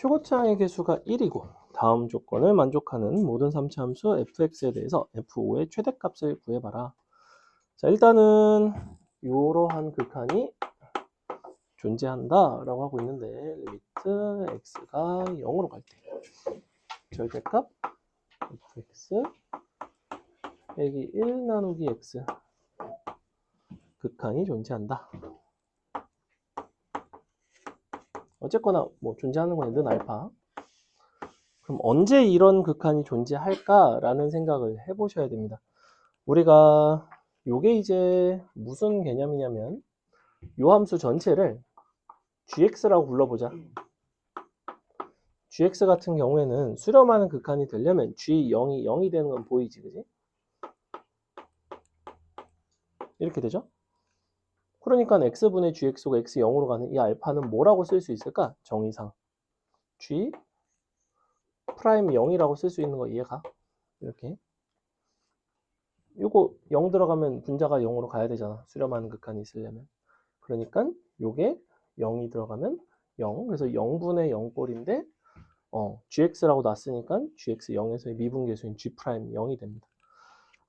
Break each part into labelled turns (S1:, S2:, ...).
S1: 최고차항의 개수가 1이고 다음 조건을 만족하는 모든 3차 함수 fx에 대해서 f5의 최대값을 구해봐라. 자, 일단은 이러한 극한이 존재한다 라고 하고 있는데 리미트 x가 0으로 갈 때 절대값 fx 빼기 1 나누기 x 극한이 존재한다. 어쨌거나 뭐 존재하는 건 는 알파. 그럼 언제 이런 극한이 존재할까라는 생각을 해보셔야 됩니다. 우리가 요게 이제 무슨 개념이냐면 요 함수 전체를 gx라고 불러보자. gx 같은 경우에는 수렴하는 극한이 되려면 g0이 0이 되는 건 보이지, 그지? 이렇게 되죠? 그러니까 x분의 gx가 x 0으로 가는 이 알파는 뭐라고 쓸 수 있을까? 정의상 g 프라임 0이라고 쓸 수 있는 거 이해가? 이렇게. 요거 0 들어가면 분자가 0으로 가야 되잖아. 수렴하는 극한이 있으려면. 그러니까 요게 0이 들어가면 0. 그래서 0분의 0꼴인데 gx라고 놨으니까 gx 0에서의 미분계수인 g'0이 됩니다.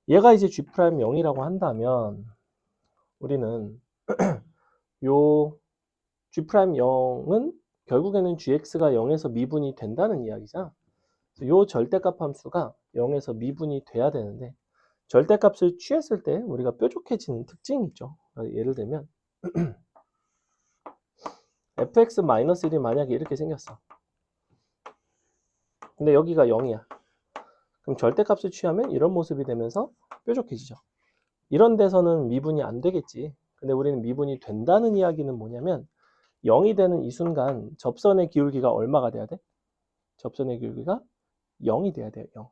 S1: 얘가 이제 g'0이라고 한다면 우리는 요 g'0은 결국에는 gx가 0에서 미분이 된다는 이야기잖아. 그래서 요 절대값 함수가 0에서 미분이 돼야 되는데 절대값을 취했을 때 우리가 뾰족해지는 특징이 있죠. 예를 들면 fx-1이 만약에 이렇게 생겼어. 근데 여기가 0이야. 그럼 절대값을 취하면 이런 모습이 되면서 뾰족해지죠. 이런 데서는 미분이 안 되겠지. 근데 우리는 미분이 된다는 이야기는 뭐냐면 0이 되는 이 순간 접선의 기울기가 얼마가 돼야 돼? 접선의 기울기가 0이 돼야 돼요. 0.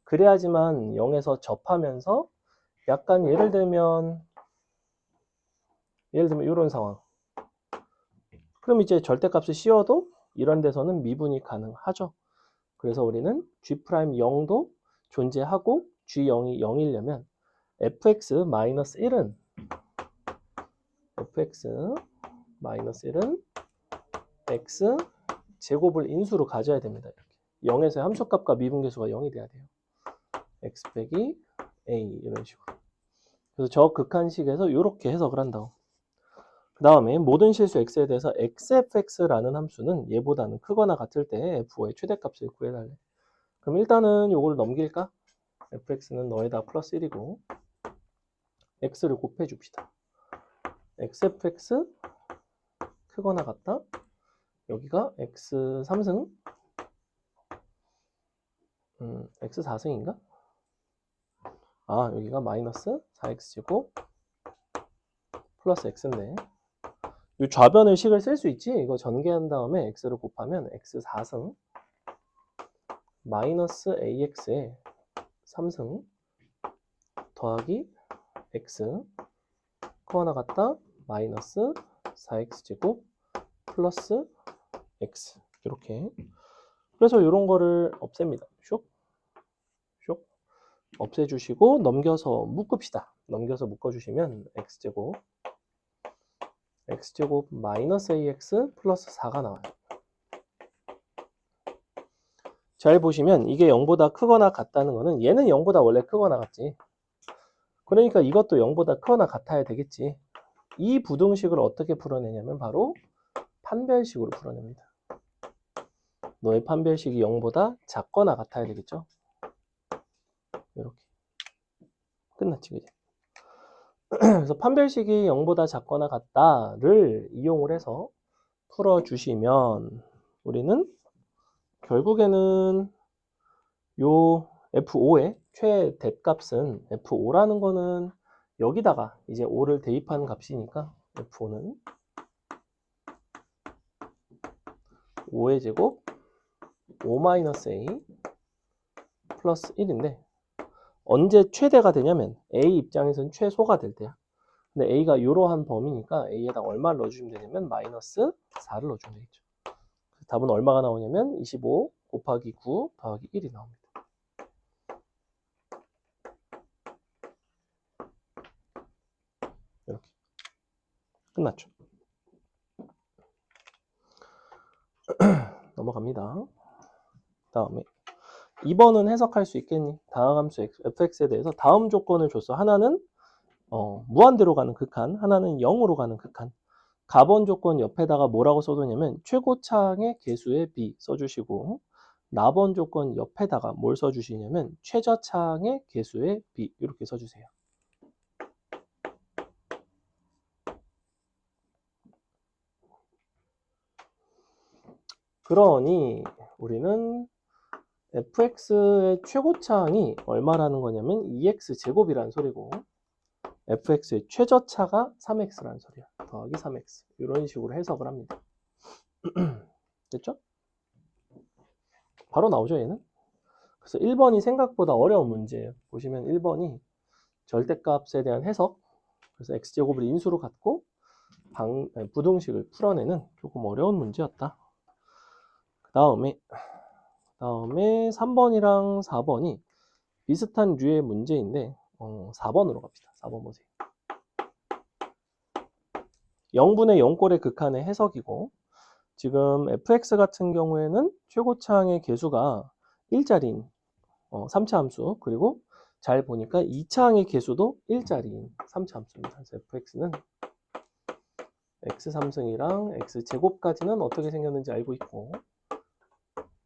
S1: 그래야지만 0에서 접하면서 약간 예를 들면 이런 상황. 그럼 이제 절대값을 씌워도 이런 데서는 미분이 가능하죠. 그래서 우리는 g'0도 존재하고 g0이 0이려면 fx-1은 x 제곱을 인수로 가져야 됩니다. 이렇게. 0에서의 함수값과 미분계수가 0이 돼야 돼요. x 빼기 a 이런 식으로. 그래서 저 극한식에서 이렇게 해석을 한다고. 그 다음에 모든 실수 x에 대해서 xfx라는 함수는 얘보다는 크거나 같을 때 f5의 최대값을 구해달래. 그럼 일단은 요걸 넘길까? fx는 너에다 플러스 1이고 x를 곱해줍시다. xfx 크거나 같다. 여기가 x 3승 x 4승인가? 아, 여기가 마이너스 4x제곱 플러스 x인데 이 좌변을 식을 쓸 수 있지? 이거 전개한 다음에 x를 곱하면 x 4승 마이너스 ax에 3승 더하기 x 커나 같다 마이너스 4x제곱 플러스 x 이렇게. 그래서 이런 거를 없앱니다. 슉 없애주시고 넘겨서 묶읍시다. 넘겨서 묶어주시면 x제곱 마이너스 ax 플러스 4가 나와요. 잘 보시면 이게 0보다 크거나 같다는 거는 얘는 0보다 원래 크거나 같지. 그러니까 이것도 0보다 크거나 같아야 되겠지. 이 부등식을 어떻게 풀어내냐면 바로 판별식으로 풀어냅니다. 너의 판별식이 0보다 작거나 같아야 되겠죠. 이렇게. 끝났지, 그지? 그래서 판별식이 0보다 작거나 같다를 이용을 해서 풀어주시면 우리는 결국에는 요 F5의 최대값은 F5라는 거는 여기다가 이제 5를 대입한 값이니까 F5는 5의 제곱 5-A 플러스 1인데 언제 최대가 되냐면 A 입장에서는 최소가 될 때야. 근데 A가 이러한 범위니까 A에다 얼마를 넣어주면 되냐면 마이너스 4를 넣어주면 되겠죠. 답은 얼마가 나오냐면 25 곱하기 9 더하기 1이 나옵니다. 이렇게. 끝났죠. 넘어가. 들어갑니다. 다음에 2번은 해석할 수 있겠니? 다항함수 fx에 대해서 다음 조건을 줬어. 하나는 무한대로 가는 극한, 하나는 0으로 가는 극한. 가번 조건 옆에다가 뭐라고 써두냐면 최고차항의 개수의 b 써주시고, 나번 조건 옆에다가 뭘 써주시냐면 최저차항의 개수의 b 이렇게 써주세요. 그러니 우리는 fx의 최고차항이 얼마라는 거냐면 2x제곱이라는 소리고, fx의 최저차가 3x라는 소리야. 더하기 3x. 이런 식으로 해석을 합니다. 됐죠? 바로 나오죠, 얘는? 그래서 1번이 생각보다 어려운 문제예요. 보시면 1번이 절대값에 대한 해석, 그래서 x제곱을 인수로 갖고 부등식을 풀어내는 조금 어려운 문제였다. 그 다음에 3번이랑 4번이 비슷한 류의 문제인데 4번으로 갑시다. 4번 보세요. 0분의 0꼴의 극한의 해석이고, 지금 fx 같은 경우에는 최고차항의 개수가 1자리인 3차 함수, 그리고 잘 보니까 2차항의 개수도 1자리인 3차 함수입니다. 그래서 fx는 x3승이랑 x제곱까지는 어떻게 생겼는지 알고 있고,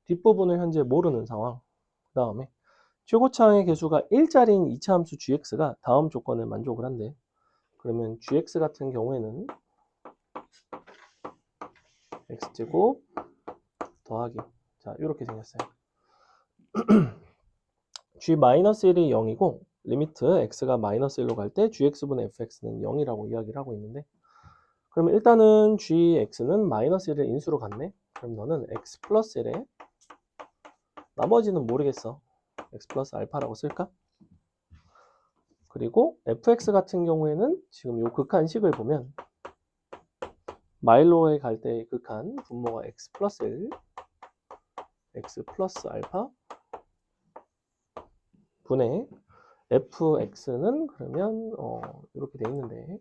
S1: 뒷부분을 현재 모르는 상황. 그 다음에 최고차항의 개수가 1자리인 2차 함수 gx가 다음 조건을 만족을 한대. 그러면 gx 같은 경우에는 x제곱 더하기, 자 이렇게 생겼어요. g-1이 0이고 리미트 x가 -1로 갈 때 gx분의 fx는 0이라고 이야기를 하고 있는데, 그러면 일단은 gx는 -1을 인수로 갔네. 그럼 너는 x 플러스 1에 나머지는 모르겠어. x 플러스 알파라고 쓸까? 그리고 fx 같은 경우에는 지금 요 극한식을 보면 마일로에 갈 때의 극한 분모가 x 플러스 1, x 플러스 알파 분의 fx는 그러면 이렇게 돼 있는데,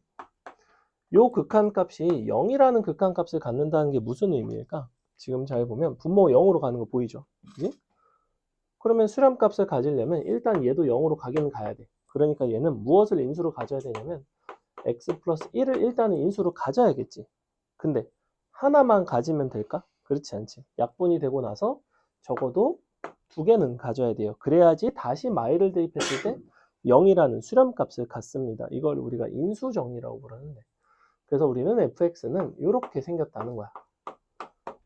S1: 요 극한값이 0이라는 극한값을 갖는다는 게 무슨 의미일까? 지금 잘 보면 분모 0으로 가는 거 보이죠? 그치? 그러면 수렴값을 가지려면 일단 얘도 0으로 가기는 가야 돼. 그러니까 얘는 무엇을 인수로 가져야 되냐면 x 플러스 1을 일단은 인수로 가져야겠지. 근데 하나만 가지면 될까? 그렇지 않지. 약분이 되고 나서 적어도 두 개는 가져야 돼요. 그래야지 다시 마이를 대입했을 때 0이라는 수렴값을 갖습니다. 이걸 우리가 인수정리라고 부르는데, 그래서 우리는 fx는 이렇게 생겼다는 거야.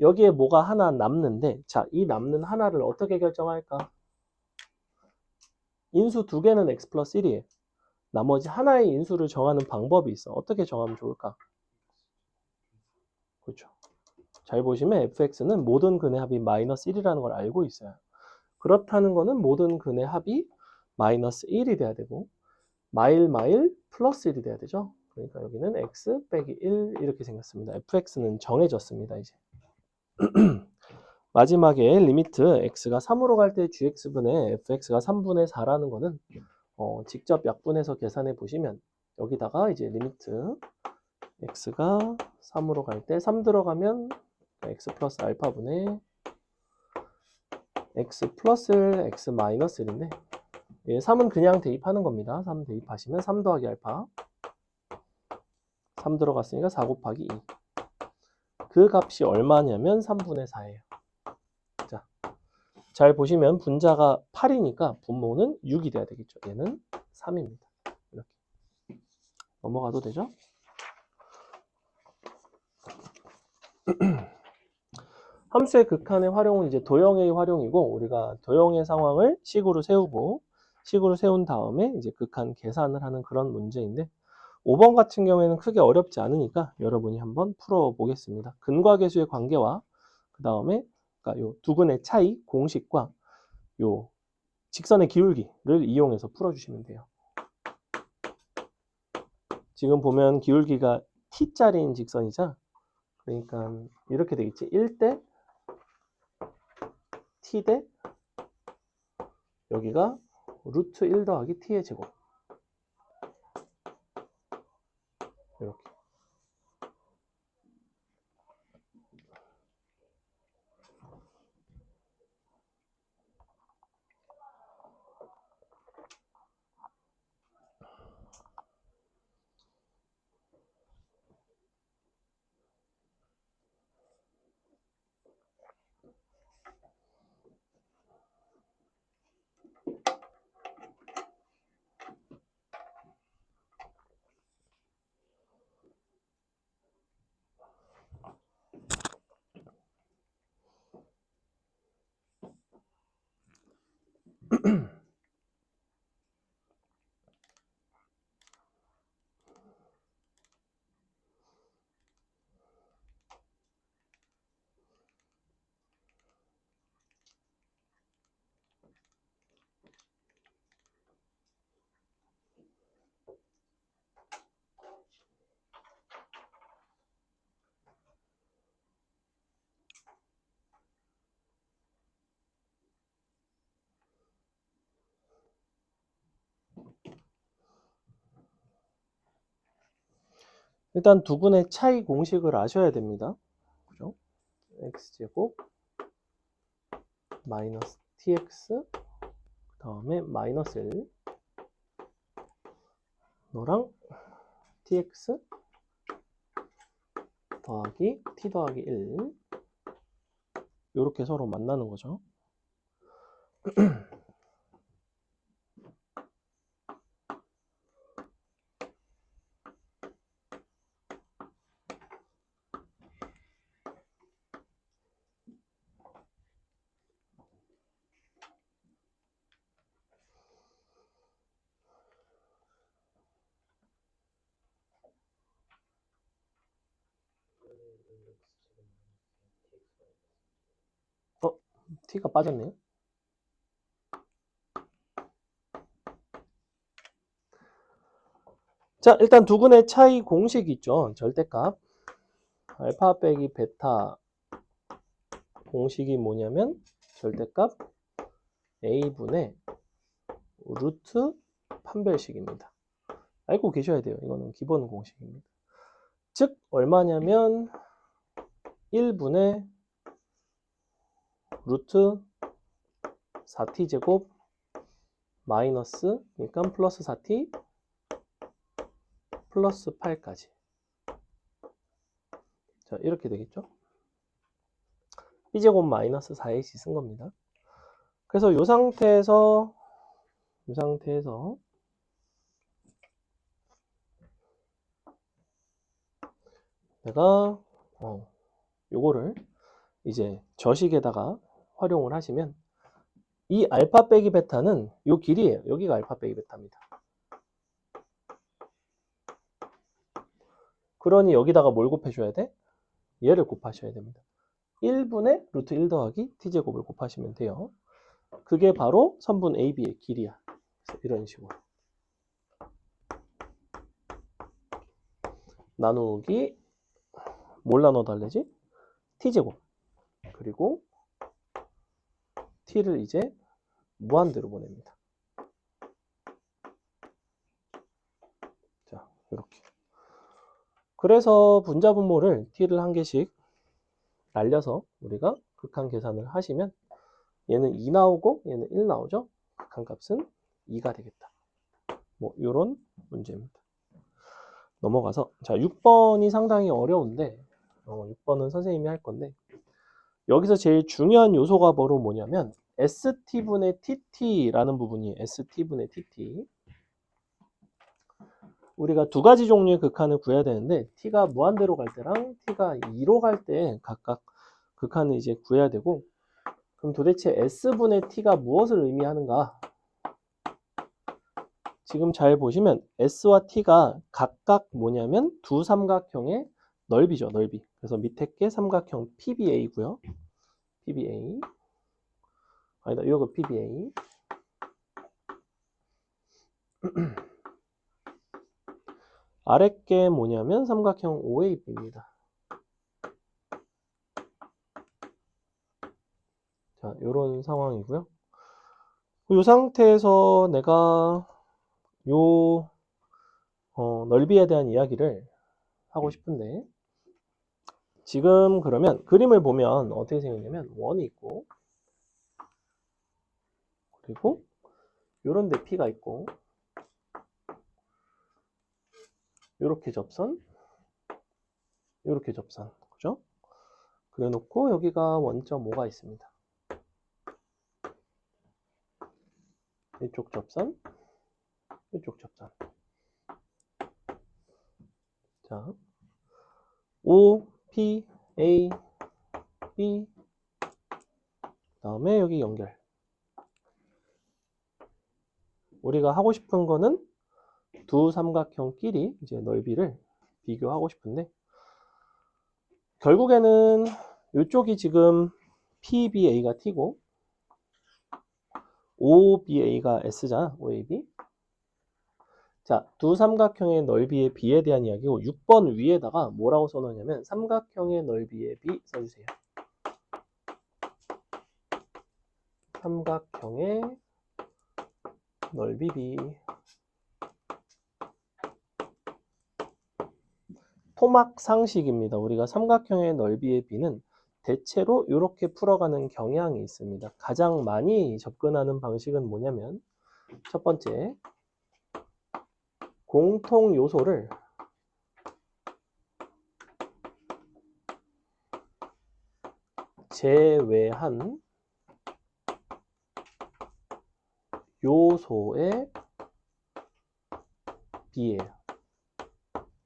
S1: 여기에 뭐가 하나 남는데, 자, 이 남는 하나를 어떻게 결정할까? 인수 두 개는 x 플러스 1이에요. 나머지 하나의 인수를 정하는 방법이 있어. 어떻게 정하면 좋을까? 그렇죠. 잘 보시면 fx는 모든 근의 합이 마이너스 1이라는 걸 알고 있어요. 그렇다는 거는 모든 근의 합이 마이너스 1이 돼야 되고, 마일 플러스 1이 돼야 되죠. 그러니까 여기는 x 빼기 1 이렇게 생겼습니다. fx는 정해졌습니다, 이제. 마지막에 리미트 x가 3으로 갈 때 gx분의 fx가 3분의 4라는 거는 직접 약분해서 계산해 보시면 여기다가 이제 리미트 x가 3으로 갈 때 3 들어가면 x 플러스 알파분의 x 플러스 1, x 마이너스 1인데, 3은 그냥 대입하는 겁니다. 3 대입하시면 3 더하기 알파, 3 들어갔으니까 4 곱하기 2. 그 값이 얼마냐면 3분의 4예요. 자, 잘 보시면 분자가 8이니까 분모는 6이 돼야 되겠죠. 얘는 3입니다. 이렇게 넘어가도 되죠? 함수의 극한의 활용은 이제 도형의 활용이고, 우리가 도형의 상황을 식으로 세우고, 식으로 세운 다음에 이제 극한 계산을 하는 그런 문제인데, 5번 같은 경우에는 크게 어렵지 않으니까 여러분이 한번 풀어보겠습니다. 근과 계수의 관계와 그 다음에 그러니까 요 두 근의 차이, 공식과 요 직선의 기울기를 이용해서 풀어주시면 돼요. 지금 보면 기울기가 t짜리인 직선이죠. 그러니까 이렇게 되겠지. 1대 t 대 여기가 루트 1 더하기 t의 제곱. 이렇게. 일단 두 분의 차이 공식을 아셔야 됩니다. 그죠? x제곱 마이너스 tx 그 다음에 마이너스 1 너랑 tx 더하기 t 더하기 1 이렇게 서로 만나는 거죠. t가 빠졌네요. 자, 일단 두 분의 차이 공식 있죠. 절대값 알파 빼기 베타 공식이 뭐냐면 절대값 a분의 루트 판별식입니다. 알고 계셔야 돼요. 이거는 기본 공식입니다. 즉 얼마냐면 1분의 루트 4t 제곱 마이너스 그러니까 플러스 4t 플러스 8까지. 자, 이렇게 되겠죠? b제곱 마이너스 4ac 쓴 겁니다. 그래서 이 상태에서 내가 요거를 이제 저식에다가 활용을 하시면 이 알파 빼기 베타는 요 길이에요. 여기가 알파 빼기 베타입니다. 그러니 여기다가 뭘 곱해줘야 돼? 얘를 곱하셔야 됩니다. 1분의 루트 1 더하기 t제곱을 곱하시면 돼요. 그게 바로 선분 AB의 길이야. 그래서 이런 식으로 나누기 뭘 나눠달래지? t제곱 그리고 t를 이제 무한대로 보냅니다. 자, 이렇게. 그래서 분자분모를 t를 한 개씩 날려서 우리가 극한 계산을 하시면 얘는 2 나오고 얘는 1 나오죠? 극한값은 2가 되겠다. 뭐 이런 문제입니다. 넘어가서 자 6번이 상당히 어려운데 6번은 선생님이 할 건데 여기서 제일 중요한 요소가 바로 뭐냐면 ST분의 TT라는 부분이 ST분의 TT 우리가 두 가지 종류의 극한을 구해야 되는데 t가 무한대로 갈 때랑 t가 2로 갈 때 각각 극한을 이제 구해야 되고 그럼 도대체 S분의 t가 무엇을 의미하는가? 지금 잘 보시면 S와 T가 각각 뭐냐면 두 삼각형의 넓이죠, 넓이. 그래서 밑에 게 삼각형 PBA고요. PBA. 아니다, 이거 PBA. 아래 게 뭐냐면 삼각형 OAB입니다. 자, 이런 상황이고요. 이 상태에서 내가 요 넓이에 대한 이야기를 하고 싶은데 지금 그러면 그림을 보면 어떻게 생겼냐면 원이 있고 그리고 요런 데 P가 있고 요렇게 접선 요렇게 접선 그죠? 그래 놓고 여기가 원점 5가 있습니다. 이쪽 접선 이쪽 접선 자 O, P, A, B 그 다음에 여기 연결 우리가 하고 싶은 거는 두 삼각형끼리 이제 넓이를 비교하고 싶은데, 결국에는 이쪽이 지금 PBA가 T고 OBA가 S잖아. OAB. 자, 두 삼각형의 넓이의 B에 대한 이야기고 6번 위에다가 뭐라고 써놓냐면 삼각형의 넓이의 B 써주세요. 삼각형의 넓이 B. 토막 상식입니다. 우리가 삼각형의 넓이의 B는 대체로 이렇게 풀어가는 경향이 있습니다. 가장 많이 접근하는 방식은 뭐냐면 첫 번째, 공통 요소를 제외한 요소의 B예요.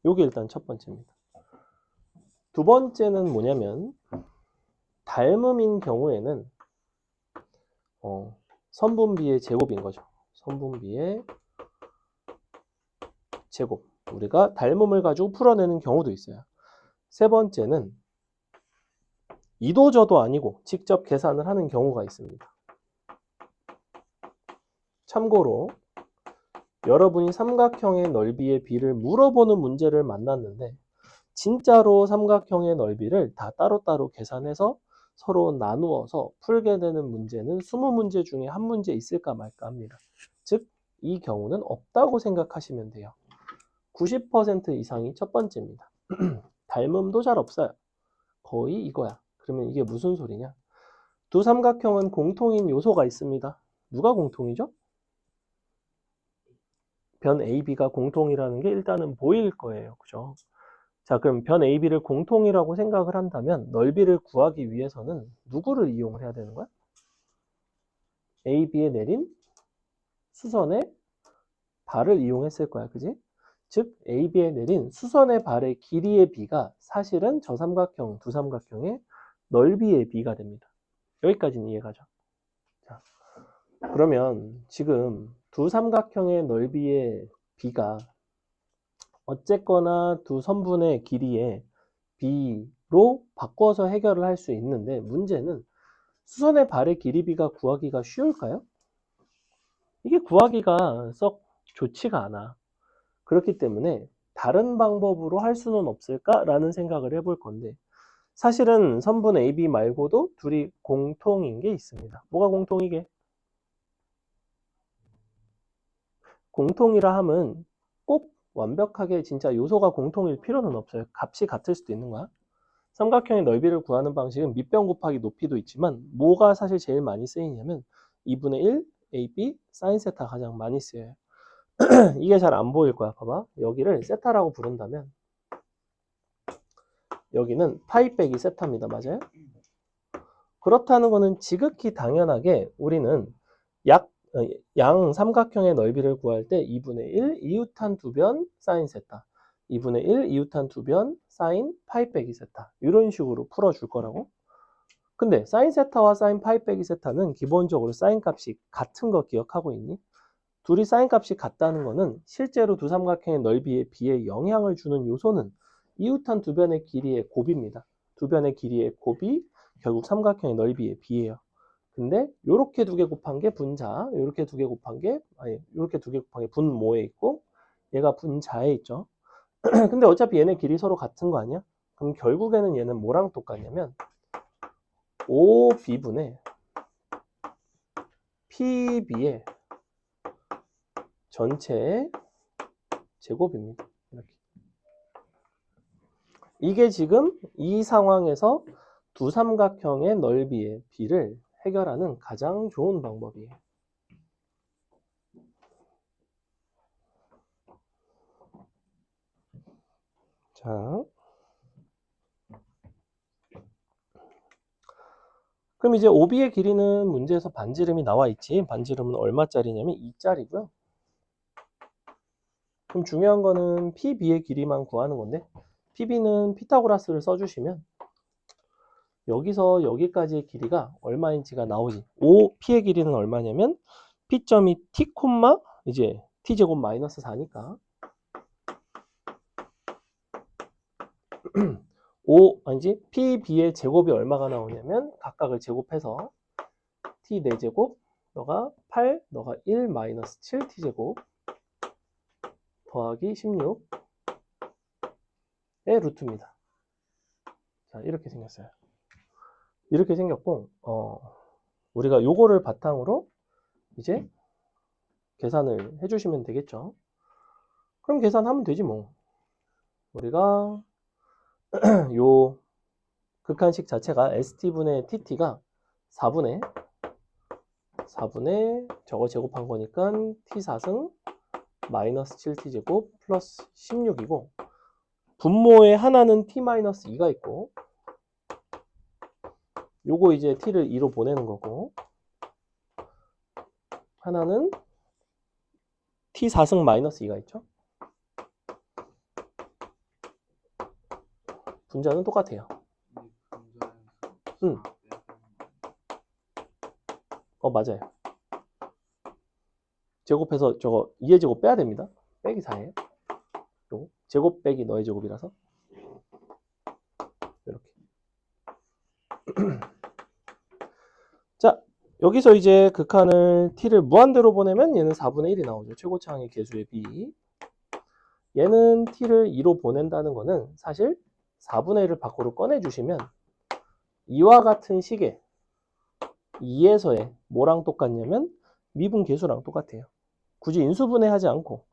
S1: 요게 일단 첫 번째입니다. 두 번째는 뭐냐면 닮음인 경우에는 선분비의 제곱인 거죠. 선분비의 제곱. 우리가 닮음을 가지고 풀어내는 경우도 있어요. 세 번째는 이도저도 아니고 직접 계산을 하는 경우가 있습니다. 참고로 여러분이 삼각형의 넓이의 B를 물어보는 문제를 만났는데 진짜로 삼각형의 넓이를 다 따로따로 계산해서 서로 나누어서 풀게 되는 문제는 20문제 중에 한 문제 있을까 말까 합니다. 즉, 이 경우는 없다고 생각하시면 돼요. 90% 이상이 첫 번째입니다. 닮음도 잘 없어요. 거의 이거야. 그러면 이게 무슨 소리냐? 두 삼각형은 공통인 요소가 있습니다. 누가 공통이죠? 변 AB가 공통이라는 게 일단은 보일 거예요. 그죠? 자, 그럼 변 AB를 공통이라고 생각을 한다면 넓이를 구하기 위해서는 누구를 이용을 해야 되는 거야? AB에 내린 수선의 발을 이용했을 거야. 그지? 즉, AB에 내린 수선의 발의 길이의 B가 사실은 저 삼각형, 두 삼각형의 넓이의 B가 됩니다. 여기까지는 이해가죠? 자, 그러면 지금 두 삼각형의 넓이의 B가 어쨌거나 두 선분의 길이의 B로 바꿔서 해결을 할 수 있는데 문제는 수선의 발의 길이 B가 구하기가 쉬울까요? 이게 구하기가 썩 좋지가 않아. 그렇기 때문에 다른 방법으로 할 수는 없을까라는 생각을 해볼 건데 사실은 선분 AB 말고도 둘이 공통인 게 있습니다. 뭐가 공통이게? 공통이라 함은 꼭 완벽하게 진짜 요소가 공통일 필요는 없어요. 값이 같을 수도 있는 거야. 삼각형의 넓이를 구하는 방식은 밑변 곱하기 높이도 있지만 뭐가 사실 제일 많이 쓰이냐면 2분의 1 AB 사인 세타 가장 많이 쓰여요. 이게 잘 안 보일 거야. 봐봐. 여기를 세타라고 부른다면 여기는 파이 빼기 세타입니다. 맞아요? 그렇다는 거는 지극히 당연하게 우리는 양 삼각형의 넓이를 구할 때 2분의 1 이웃한 두 변 사인 세타 2분의 1 이웃한 두 변 사인 파이 빼기 세타 이런 식으로 풀어줄 거라고. 근데 사인 세타와 사인 파이 빼기 세타는 기본적으로 사인 값이 같은 거 기억하고 있니? 둘이 사인 값이 같다는 거는 실제로 두 삼각형의 넓이에 비해 영향을 주는 요소는 이웃한 두 변의 길이의 곱입니다. 두 변의 길이의 곱이 결국 삼각형의 넓이에 비해요. 근데 요렇게 두 개 곱한 게 분자, 요렇게 두 개 곱한 게 요렇게 두 개 곱한 게 분모에 있고 얘가 분자에 있죠. 근데 어차피 얘네 길이 서로 같은 거 아니야? 그럼 결국에는 얘는 뭐랑 똑같냐면 OB분의 PB의 전체 제곱입니다. 이렇게. 이게 지금 이 상황에서 두 삼각형의 넓이의 B를 해결하는 가장 좋은 방법이에요. 자, 그럼 이제 OB의 길이는 문제에서 반지름이 나와 있지. 반지름은 얼마짜리냐면 2짜리고요. 그럼 중요한 거는 PB의 길이만 구하는 건데 PB는 피타고라스를 써주시면 여기서 여기까지의 길이가 얼마인지가 나오지. P의 길이는 얼마냐면 P점이 T, 이제 t제곱 마이너스 4니까 5 아니지 pb의 제곱이 얼마가 나오냐면 각각을 제곱해서 t 4제곱 너가 8 너가 1 마이너스 7t제곱 더하기 16의 루트입니다. 자, 이렇게 생겼어요. 이렇게 생겼고 우리가 요거를 바탕으로 이제 계산을 해주시면 되겠죠. 그럼 계산하면 되지 뭐. 우리가 요 극한식 자체가 st분의 tt가 4분의 저거 제곱한 거니까 t4승 마이너스 7t제곱 플러스 16이고 분모에 하나는 t-2가 있고 요거 이제 t를 2로 보내는 거고 하나는 t4승 마이너스 2가 있죠. 분자는 똑같아요. 맞아요. 제곱해서 저거 2의 제곱 빼야 됩니다. 빼기 4예요. 요거 제곱 빼기 너의 제곱이라서 이렇게. 자, 여기서 이제 극한을 t를 무한대로 보내면 얘는 4분의 1이 나오죠. 최고차항의 개수의 b. 얘는 t를 2로 보낸다는 거는 사실 4분의 1을 밖으로 꺼내주시면 이와 같은 식의 2에서의 뭐랑 똑같냐면 미분 계수랑 똑같아요. 굳이 인수분해하지 않고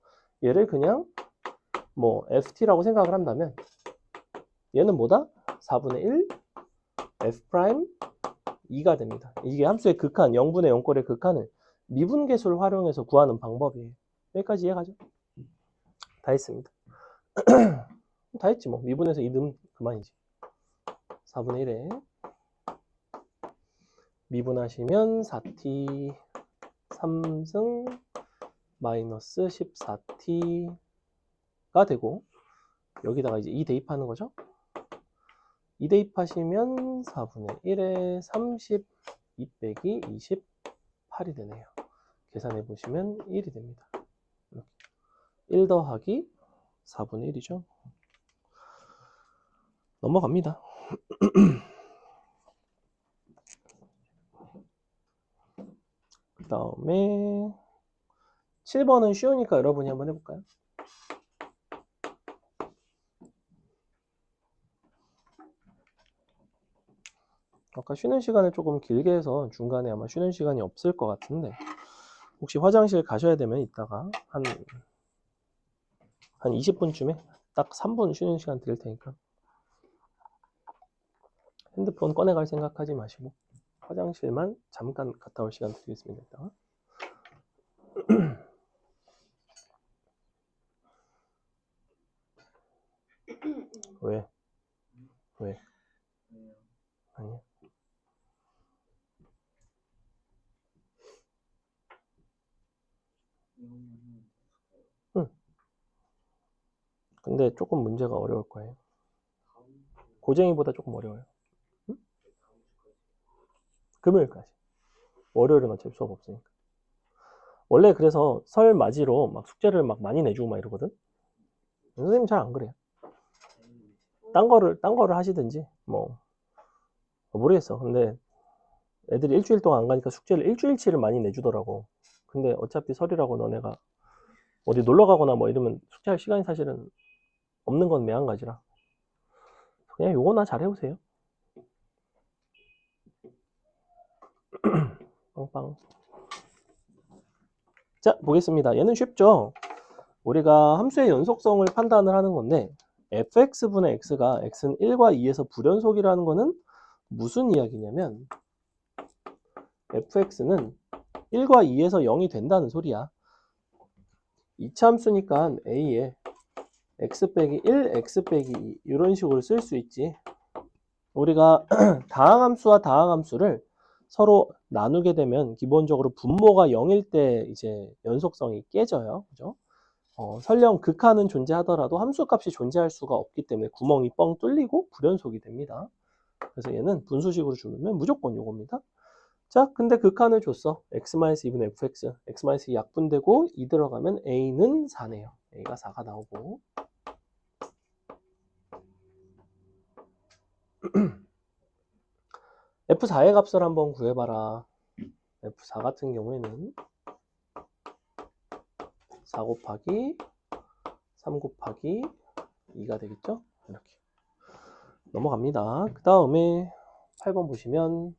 S1: 얘를 그냥 뭐 ft라고 생각을 한다면 얘는 뭐다? 4분의 1 f' 2가 됩니다. 이게 함수의 극한, 0분의 0꼴의 극한을 미분 계수를 활용해서 구하는 방법이에요. 여기까지 이해가죠? 다 했습니다. 다 했지 뭐. 미분해서 2 넣으면 그만이지. 4분의 1에 미분하시면 4t 3승 마이너스 14t가 되고 여기다가 이제 2 대입하는 거죠. 2 대입하시면 4분의 1에 32 빼기 28이 되네요. 계산해 보시면 1이 됩니다. 1 더하기 4분의 1이죠. 넘어갑니다. 그 다음에 7번은 쉬우니까 여러분이 한번 해볼까요? 아까 쉬는 시간을 조금 길게 해서 중간에 아마 쉬는 시간이 없을 것 같은데 혹시 화장실 가셔야 되면 이따가 한 20분쯤에 딱 3분 쉬는 시간 드릴 테니까 핸드폰 꺼내갈 생각하지 마시고 화장실만 잠깐 갔다 올 시간 드리겠습니다. 이따가. 왜? 왜? 아니야. 응. 근데 조금 문제가 어려울 거예요. 고쟁이보다 조금 어려워요. 응? 금요일까지. 월요일은 어차피 수업 없으니까. 원래 그래서 설 맞이로 막 숙제를 막 많이 내주고 막 이러거든. 선생님 잘 안 그래요. 딴 거를 하시든지 뭐 모르겠어. 근데 애들이 일주일 동안 안 가니까 숙제를 일주일치를 많이 내주더라고. 근데 어차피 설이라고 너네가 어디 놀러 가거나 뭐 이러면 숙제할 시간이 사실은 없는 건 매한가지라 그냥 요거나 잘 해오세요. 빵빵. 자, 보겠습니다. 얘는 쉽죠? 우리가 함수의 연속성을 판단을 하는 건데 fx분의 x가 x는 1과 2에서 불연속이라는 거는 무슨 이야기냐면 fx는 1과 2에서 0이 된다는 소리야. 이차함수니까 a에 x 빼기 1, x 빼기 2 이런 식으로 쓸 수 있지. 우리가 다항함수와 다항함수를 서로 나누게 되면 기본적으로 분모가 0일 때 이제 연속성이 깨져요. 그죠? 설령 극한은 존재하더라도 함수값이 존재할 수가 없기 때문에 구멍이 뻥 뚫리고 불연속이 됩니다. 그래서 얘는 분수식으로 주면 무조건 요겁니다. 자, 근데 극한을 줬어. x-2분의 fx. x-2 약분되고 2 들어가면 a는 4네요. a가 4가 나오고. f4의 값을 한번 구해봐라. f4 같은 경우에는 4 곱하기 3 곱하기 2가 되겠죠? 이렇게 넘어갑니다. 그 다음에 8번 보시면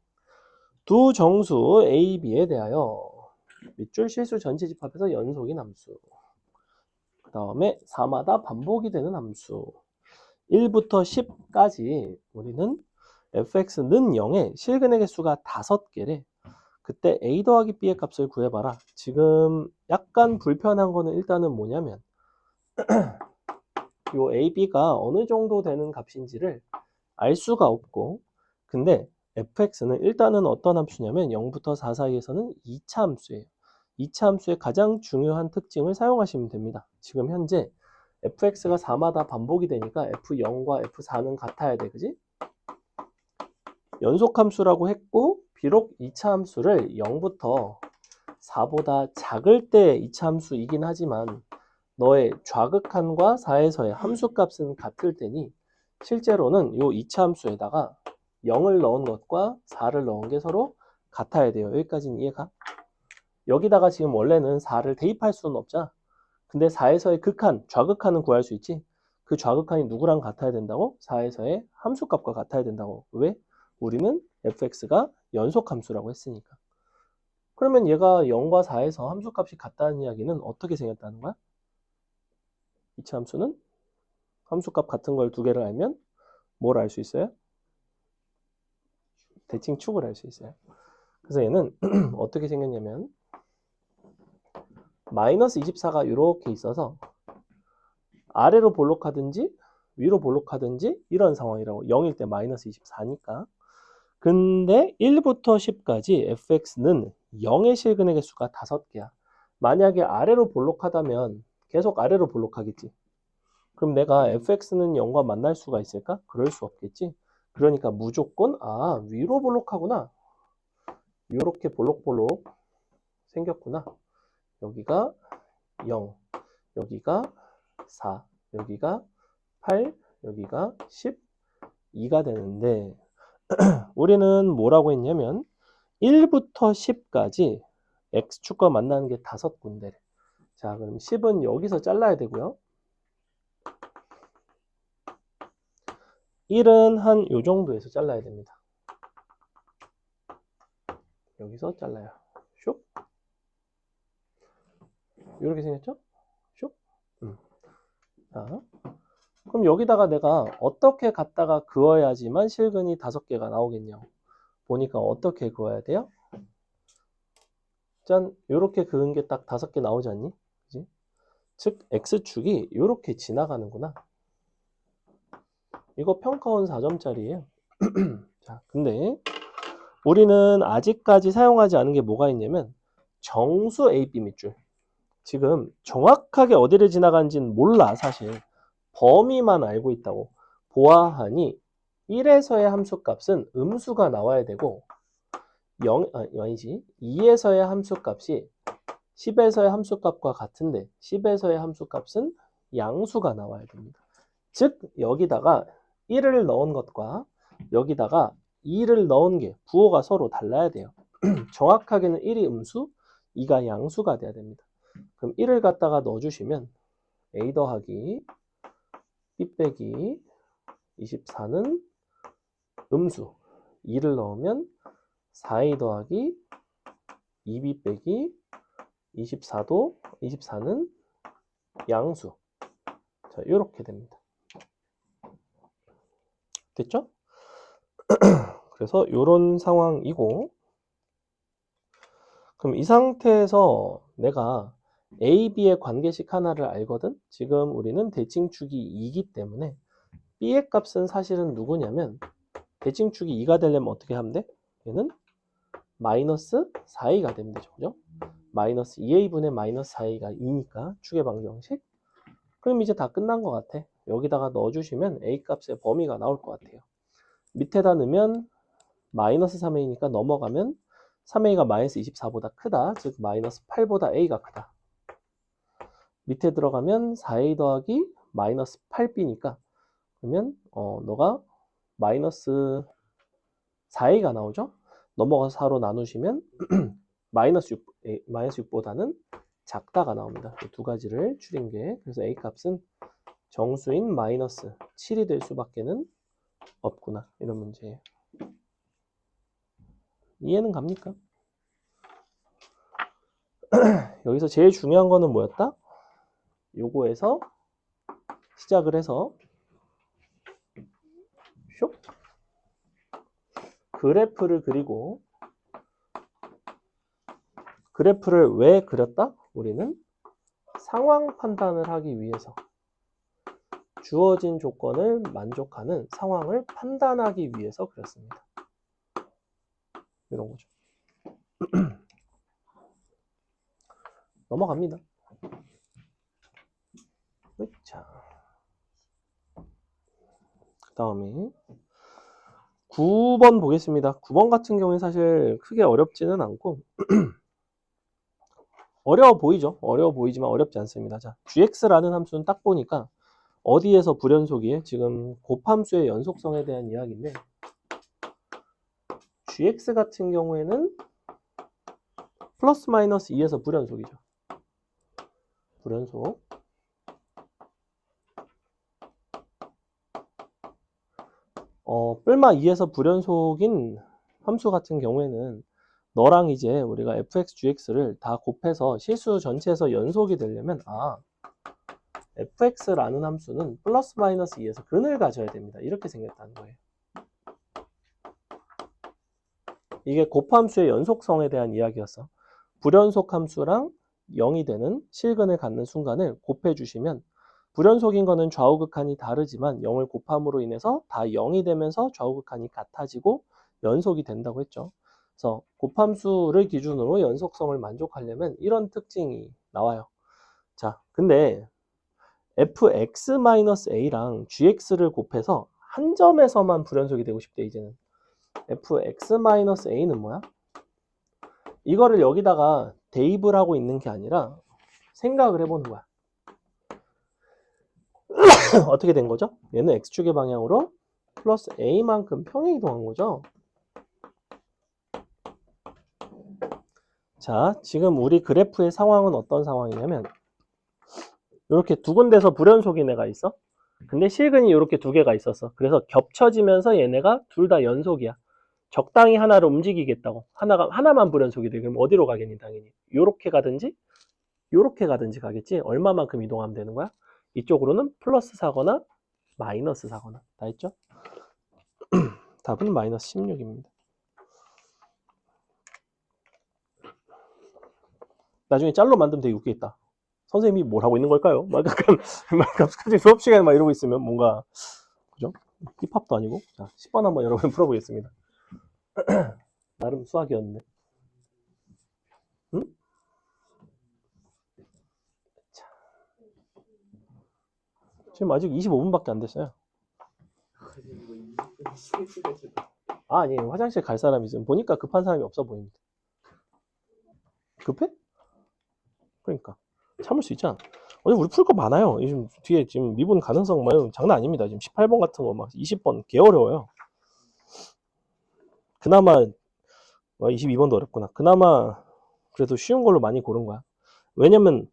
S1: 두 정수 A, B에 대하여 밑줄 실수 전체 집합에서 연속인 함수. 그 다음에 4마다 반복이 되는 함수. 1부터 10까지 우리는 fx는 0에 실근의 개수가 5개래. 그때 a 더하기 b의 값을 구해봐라. 지금 약간 불편한 거는 일단은 뭐냐면 요 a, b가 어느 정도 되는 값인지를 알 수가 없고, 근데 fx는 일단은 어떤 함수냐면 0부터 4 사이에서는 2차 함수예요. 2차 함수의 가장 중요한 특징을 사용하시면 됩니다. 지금 현재 fx가 4마다 반복이 되니까 f0과 f4는 같아야 돼, 그지? 연속함수라고 했고, 비록 2차 함수를 0부터 4보다 작을 때 2차 함수이긴 하지만 너의 좌극한과 4에서의 함수값은 같을 테니 실제로는 이 2차 함수에다가 0을 넣은 것과 4를 넣은 게 서로 같아야 돼요. 여기까지는 이해가? 여기다가 지금 원래는 4를 대입할 수는 없잖아. 근데 4에서의 극한, 좌극한은 구할 수 있지. 그 좌극한이 누구랑 같아야 된다고? 4에서의 함수값과 같아야 된다고. 왜? 우리는 fx가 연속함수라고 했으니까. 그러면 얘가 0과 4에서 함수값이 같다는 이야기는 어떻게 생겼다는 거야? 2차 함수는 함수값 같은 걸 두 개를 알면 뭘 알 수 있어요? 대칭축을 알 수 있어요. 그래서 얘는 어떻게 생겼냐면 마이너스 24가 이렇게 있어서 아래로 볼록하든지 위로 볼록하든지 이런 상황이라고. 0일 때 마이너스 24니까. 근데 1부터 10까지 fx는 0의 실근의 개수가 5개야. 만약에 아래로 볼록하다면 계속 아래로 볼록하겠지. 그럼 내가 fx는 0과 만날 수가 있을까? 그럴 수 없겠지. 그러니까 무조건 위로 볼록하구나. 이렇게 볼록볼록 생겼구나. 여기가 0, 여기가 4, 여기가 8, 여기가 12가 되는데 우리는 뭐라고 했냐면 1부터 10까지 x축과 만나는 게 5군데래. 자, 그럼 10은 여기서 잘라야 되고요. 1은 한 요 정도에서 잘라야 됩니다. 여기서 잘라요. 슉. 이렇게 생겼죠? 슉. 자, 그럼 여기다가 내가 어떻게 갖다가 그어야지만 실근이 5개가 나오겠냐고. 보니까 어떻게 그어야 돼요? 짠, 요렇게 그은 게 딱 5개 나오지 않니? 그지? 즉 x축이 요렇게 지나가는구나. 이거 평가원 4점짜리예요. 자, 근데 우리는 아직까지 사용하지 않은 게 뭐가 있냐면 정수 AB 밑줄. 지금 정확하게 어디를 지나가는지는 몰라, 사실. 범위만 알고 있다고. 보아하니 1에서의 함수값은 음수가 나와야 되고 2에서의 함수값이 10에서의 함수값과 같은데 10에서의 함수값은 양수가 나와야 됩니다. 즉 여기다가 1을 넣은 것과 여기다가 2를 넣은 게 부호가 서로 달라야 돼요. 정확하게는 1이 음수, 2가 양수가 돼야 됩니다. 그럼 1을 갖다가 넣어주시면 a 더하기 b 빼기 24는 음수, 2를 넣으면 4a 더하기 2b 빼기 24는 양수. 자, 이렇게 됩니다. 됐죠? 그래서 이런 상황이고, 그럼 이 상태에서 내가 A, B의 관계식 하나를 알거든? 지금 우리는 대칭축이 2이기 때문에 B의 값은 사실은 누구냐면 대칭축이 2가 되려면 어떻게 하면 돼? 얘는 마이너스 4a가 되면 되죠. 그죠? 마이너스 2a분의 마이너스 4a가 2니까 축의 방정식. 그럼 이제 다 끝난 것 같아. 여기다가 넣어주시면 a 값의 범위가 나올 것 같아요. 밑에다 넣으면 마이너스 3a니까 넘어가면 3a가 마이너스 24보다 크다. 즉 마이너스 8보다 a가 크다. 밑에 들어가면 4a 더하기 마이너스 8b니까 그러면 너가 마이너스 4a가 나오죠. 넘어가서 4로 나누시면 마이너스 6보다는 작다가 나옵니다. 이 두 가지를 줄인 게 그래서 a 값은 정수인 마이너스 7이 될 수밖에는 없구나. 이런 문제예요. 이해는 갑니까? 여기서 제일 중요한 거는 뭐였다? 요거에서 시작을 해서 쇽 그래프를 그리고 그래프를 왜 그렸다? 우리는 상황 판단을 하기 위해서 주어진 조건을 만족하는 상황을 판단하기 위해서 그렸습니다. 이런 거죠. 넘어갑니다. 자, 그 다음에 9번 보겠습니다. 9번 같은 경우에 사실 크게 어렵지는 않고 어려워 보이죠? 어려워 보이지만 어렵지 않습니다. 자, gx라는 함수는 딱 보니까 어디에서 불연속이에요? 지금 곱함수의 연속성에 대한 이야기인데 gx 같은 경우에는 플러스 마이너스 2에서 불연속이죠. 불연속. 뿔마 2에서 불연속인 함수 같은 경우에는 너랑 이제 우리가 fx, gx를 다 곱해서 실수 전체에서 연속이 되려면 fx라는 함수는 플러스 마이너스 2에서 근을 가져야 됩니다. 이렇게 생겼다는 거예요. 이게 곱함수의 연속성에 대한 이야기였어. 불연속 함수랑 0이 되는 실근을 갖는 순간을 곱해 주시면 불연속인 거는 좌우극한이 다르지만 0을 곱함으로 인해서 다 0이 되면서 좌우극한이 같아지고 연속이 된다고 했죠. 그래서 곱함수를 기준으로 연속성을 만족하려면 이런 특징이 나와요. 자, 근데 fx-a랑 gx를 곱해서 한 점에서만 불연속이 되고 싶대. 이제는 fx-a는 뭐야? 이거를 여기다가 대입을 하고 있는 게 아니라 생각을 해보는 거야. 어떻게 된 거죠? 얘는 x축의 방향으로 플러스 a만큼 평행 이동한 거죠. 자, 지금 우리 그래프의 상황은 어떤 상황이냐면 이렇게 두 군데서 불연속인 애가 있어. 근데 실근이 이렇게 두 개가 있었어. 그래서 겹쳐지면서 얘네가 둘 다 연속이야. 적당히 하나를 움직이겠다고. 하나만 불연속이 돼. 그럼 어디로 가겠니? 당연히 요렇게 가든지 요렇게 가든지 가겠지. 얼마만큼 이동하면 되는 거야? 이쪽으로는 플러스 4거나 마이너스 4거나. 다 했죠? 답은 마이너스 16입니다. 나중에 짤로 만들면 되게 웃기겠다. 선생님이 뭘 하고 있는 걸까요? 막 약간 갑자기 수업 시간에 막 이러고 있으면 뭔가 그죠? 힙합도 아니고. 자, 10번 한번 여러분 풀어보겠습니다. 나름 수학이었는데. 응? 자. 지금 아직 25분밖에 안 됐어요. 아니, 화장실 갈 사람이 있으면 보니까 급한 사람이 없어 보입니다. 급해? 그러니까 참을 수 있잖아. 우리 풀 거 많아요. 요즘 뒤에 지금 미분 가능성 뭐 장난 아닙니다. 지금 18번 같은 거 막 20번 개 어려워요. 그나마 22번도 어렵구나. 그나마 그래도 쉬운 걸로 많이 고른 거야. 왜냐면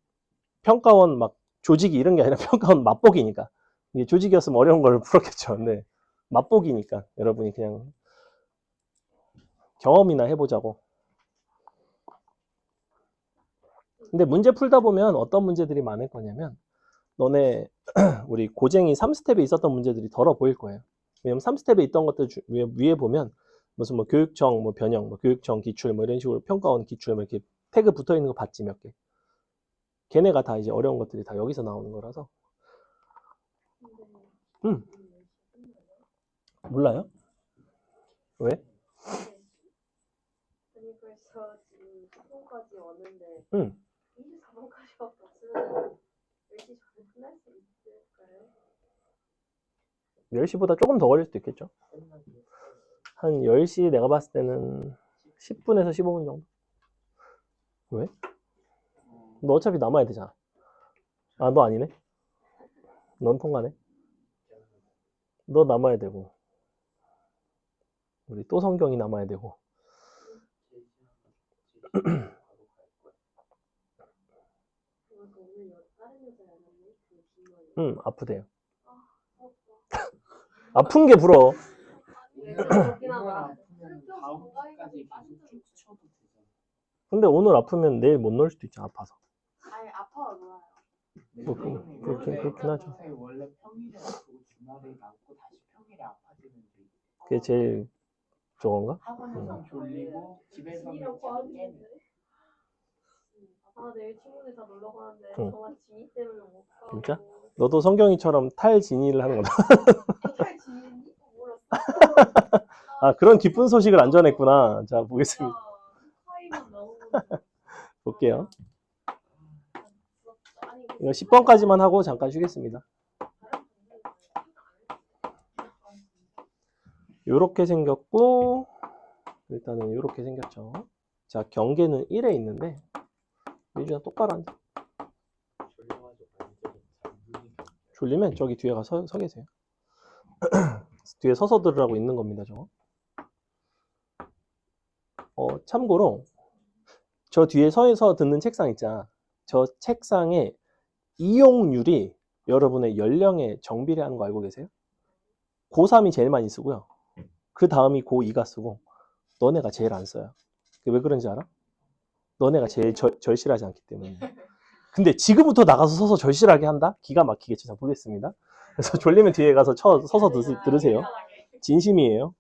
S1: 평가원 막 조직이 이런 게 아니라 평가원 맛보기니까. 이게 조직이었으면 어려운 걸 풀었겠죠. 근데 맛보기니까 여러분이 그냥 경험이나 해보자고. 근데 문제 풀다 보면 어떤 문제들이 많을 거냐면 너네 우리 고쟁이 3스텝에 있었던 문제들이 덜어 보일 거예요. 왜냐면 3스텝에 있던 것들 위에 보면 무슨 뭐 교육청 뭐 변형, 뭐 교육청 기출 뭐 이런 식으로 평가원 기출 뭐 이렇게 태그 붙어 있는 거 봤지 몇 개. 걔네가 다 이제 어려운 것들이 다 여기서 나오는 거라서. 몰라요? 왜?
S2: 아니 벌써 지금 10분까지 왔는데
S1: 응.
S2: 24분까지 왔으면 10시 전에 끝날 수 있을까요?
S1: 10시보다 조금 더 걸릴 수도 있겠죠. 한 10시 내가 봤을 때는 10분에서 15분 정도. 왜? 너 어차피 남아야 되잖아. 아, 너 아니네? 넌 통과네? 너 남아야 되고, 우리 또 성경이 남아야 되고.
S2: 오늘 다른 여자 만났네. 그 김원이.
S1: 응, 아프대요.
S2: 부럽다.
S1: 아픈 게 부러워.
S2: 그렇긴 하다.
S3: 아프면 다음 주까지 계속 쭉 쳐도 되잖아.
S1: 근데 오늘 아프면 내일 못 놀 수도 있잖아, 아파서.
S2: 아예 아파가 놀아요.
S1: 그렇긴 하죠.
S3: 원래 평일에 아프고 주말에 낫고 다시 평일에 아파지는 게
S1: 그게 제일 저건가?
S3: 학원에서 졸리고 집에서는
S2: 진이랑
S3: 잘
S2: 과학이
S3: 깨는.
S2: 있는데. 내일 친구들 다 놀러 가는데
S1: 응.
S2: 저만 진이 때문에 못 가고.
S1: 진짜? 너도 성경이처럼 탈진이를 하는 거다.
S2: 탈 진이니? 몰랐어.
S1: 아, 그런 기쁜 소식을 안 전했구나. 자, 보겠습니다.
S2: 파이만 나오고.
S1: 볼게요.
S2: 아니,
S1: 이거 10번까지만 하고 잠깐 쉬겠습니다. 요렇게 생겼고, 일단은 요렇게 생겼죠. 자, 경계는 1에 있는데, 민준아 똑바로 앉아.
S3: 졸려가지고 완전히 잠들이.
S1: 졸리면 저기 뒤에 가서 서 계세요. 뒤에 서서 들으라고 있는 겁니다, 저거. 참고로, 저 뒤에 서서 듣는 책상 있잖아. 저 책상의 이용률이 여러분의 연령에 정비례하는 거 알고 계세요? 고3이 제일 많이 쓰고요. 그 다음이 고2가 쓰고, 너네가 제일 안 써요. 왜 그런지 알아? 너네가 제일 절실하지 않기 때문에. 근데 지금부터 나가서 서서 절실하게 한다? 기가 막히겠죠. 자, 보겠습니다. 그래서 졸리면 뒤에 가서 서서 들으세요. 진심이에요.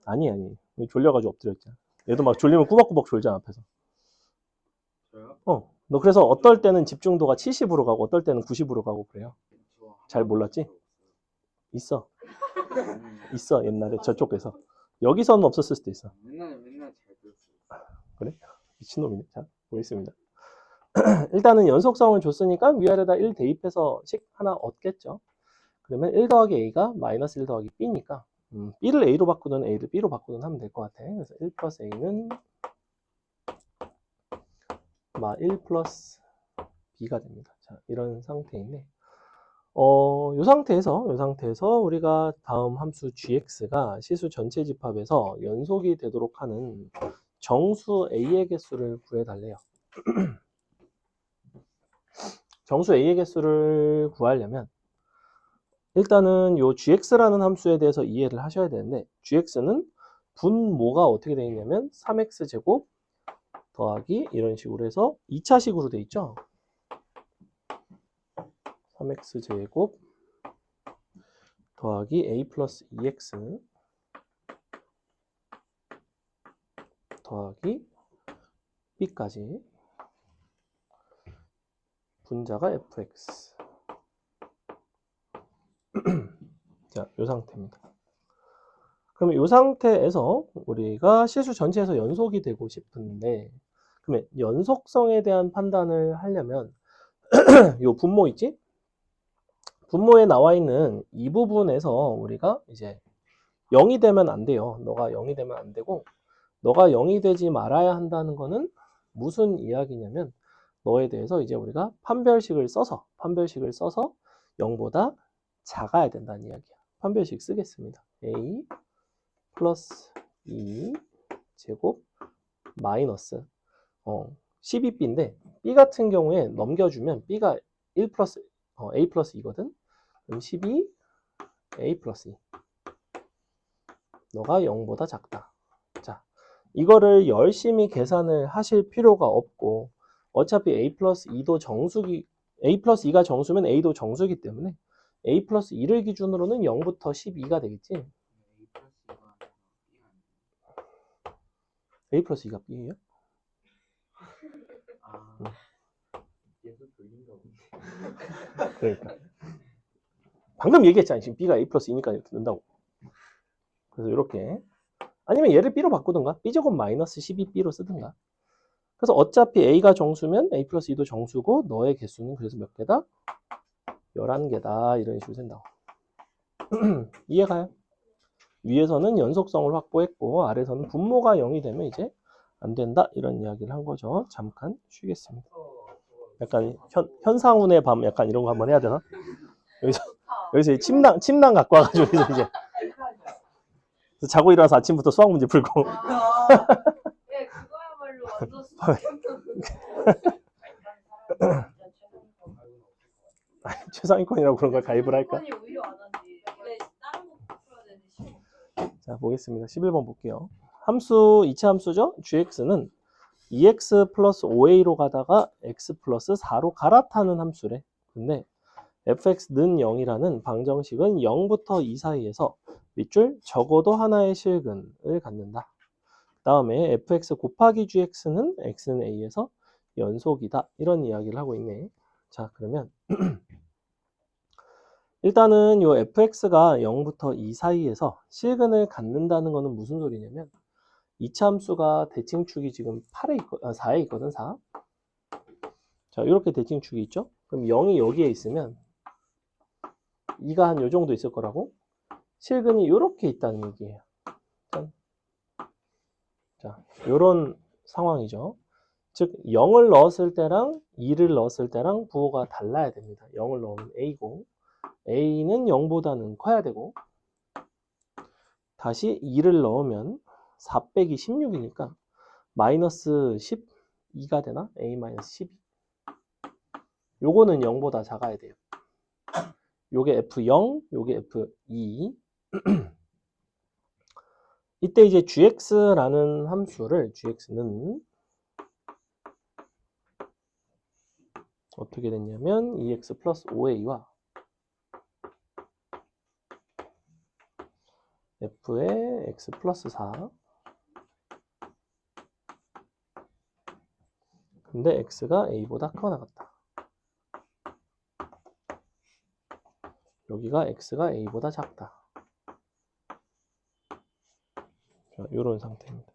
S1: 아니. 졸려가지고 엎드렸잖아. 얘도 막 졸리면 꾸벅꾸벅 졸잖아, 앞에서.
S3: 저요?
S1: 너 그래서 어떨 때는 집중도가 70으로 가고, 어떨 때는 90으로 가고 그래요. 잘 몰랐지? 있어, 옛날에 저쪽에서. 여기서는 없었을 수도 있어.
S3: 맨날 잘 들었어요.
S1: 그래? 미친놈이네. 자, 보겠습니다. 일단은 연속성을 줬으니까 위아래다 1 대입해서 식 하나 얻겠죠. 그러면 1 더하기 A가 마이너스 1 더하기 B니까 B를 A로 바꾸든 A를 B로 바꾸든 하면 될 것 같아. 그래서 1 플러스 A는 1 플러스 B가 됩니다. 자, 이런 상태인데 이 상태에서 우리가 다음 함수 gx가 시수 전체 집합에서 연속이 되도록 하는 정수 A의 개수를 구해달래요. 정수 A의 개수를 구하려면 일단은 요 gx라는 함수에 대해서 이해를 하셔야 되는데 gx는 분모가 어떻게 되어 있냐면 3x제곱 더하기 이런 식으로 해서 2차식으로 되어 있죠. 3x제곱 더하기 a 플러스 2x 더하기 b까지 분자가 fx. 자, 이 상태입니다. 그럼 이 상태에서 우리가 실수 전체에서 연속이 되고 싶은데 그러면 연속성에 대한 판단을 하려면 이 분모 있지? 분모에 나와 있는 이 부분에서 우리가 이제 0이 되면 안 돼요. 너가 0이 되면 안 되고 너가 0이 되지 말아야 한다는 거는 무슨 이야기냐면 너에 대해서 이제 우리가 판별식을 써서 0보다 작아야 된다는 이야기야. 판별식 쓰겠습니다. a 플러스 2 제곱 마이너스 12b인데 b 같은 경우에 넘겨주면 b가 1 플러스 a 플러스 2거든. 그럼 12 a 플러스 2 너가 0보다 작다. 자, 이거를 열심히 계산을 하실 필요가 없고 어차피 a 플러스 2도 a 플러스 2가 정수면 a도 정수이기 때문에 a 플러스 2를 기준으로는 0부터 12가 되겠지. a 플러스 2가 b예요?
S3: 계속 돌린가 보네.
S1: 그러니까 방금 얘기했잖아. 지금 b가 a 플러스 2니까 이렇게 된다고. 그래서 이렇게 아니면 얘를 b로 바꾸든가 b제곱 마이너스 12b로 쓰든가. 그래서 어차피 a가 정수면 a 플러스 2도 정수고 너의 개수는 그래서 몇 개다? 11개다. 이런 식으로 된다고. 이해가요? 위에서는 연속성을 확보했고 아래에서는 분모가 0이 되면 이제 안 된다 이런 이야기를 한 거죠. 잠깐 쉬겠습니다. 약간 현상운의 밤 약간 이런 거 한번 해야 되나? 여기서 침낭 갖고 와가지고 이제 자고 일어나서 아침부터 수학 문제 풀고
S2: 네, 그거야말로 완전
S1: 최상위권이라고 그런 걸 가입을 할까?
S2: 수건이 오히려 안 하지. 원래 다른 거 풀어야 되는데 시험 없어요.
S1: 자 보겠습니다. 11번 볼게요. 함수 2차 함수죠. gx는 2x 플러스 5a로 가다가 x 플러스 4로 갈아타는 함수래. 근데 fx는 0이라는 방정식은 0부터 2 사이에서 밑줄 적어도 하나의 실근을 갖는다. 그 다음에 fx 곱하기 gx는 x는 a에서 연속이다. 이런 이야기를 하고 있네. 자 그러면 일단은 요 fx가 0부터 2 사이에서 실근을 갖는다는 거는 무슨 소리냐면 2차 함수가 대칭축이 지금 4에 있거든. 4. 자 이렇게 대칭축이 있죠. 그럼 0이 여기에 있으면 2가 한 요 정도 있을 거라고. 실근이 이렇게 있다는 얘기예요. 자, 요런 상황이죠. 즉 0을 넣었을 때랑 2를 넣었을 때랑 부호가 달라야 됩니다. 0을 넣으면 a고 a는 0보다는 커야 되고 다시 2를 넣으면 4 빼기 16이니까 마이너스 12가 되나? a 마이너스 12. 요거는 0보다 작아야 돼요. 요게 F0, 요게 F2. 이때 이제 gx라는 함수를 gx는 어떻게 됐냐면 2x 플러스 5a와 f의 x 플러스 4 근데 x가 a보다 크거나 같다. 여기가 x가 a보다 작다. 이런 상태입니다.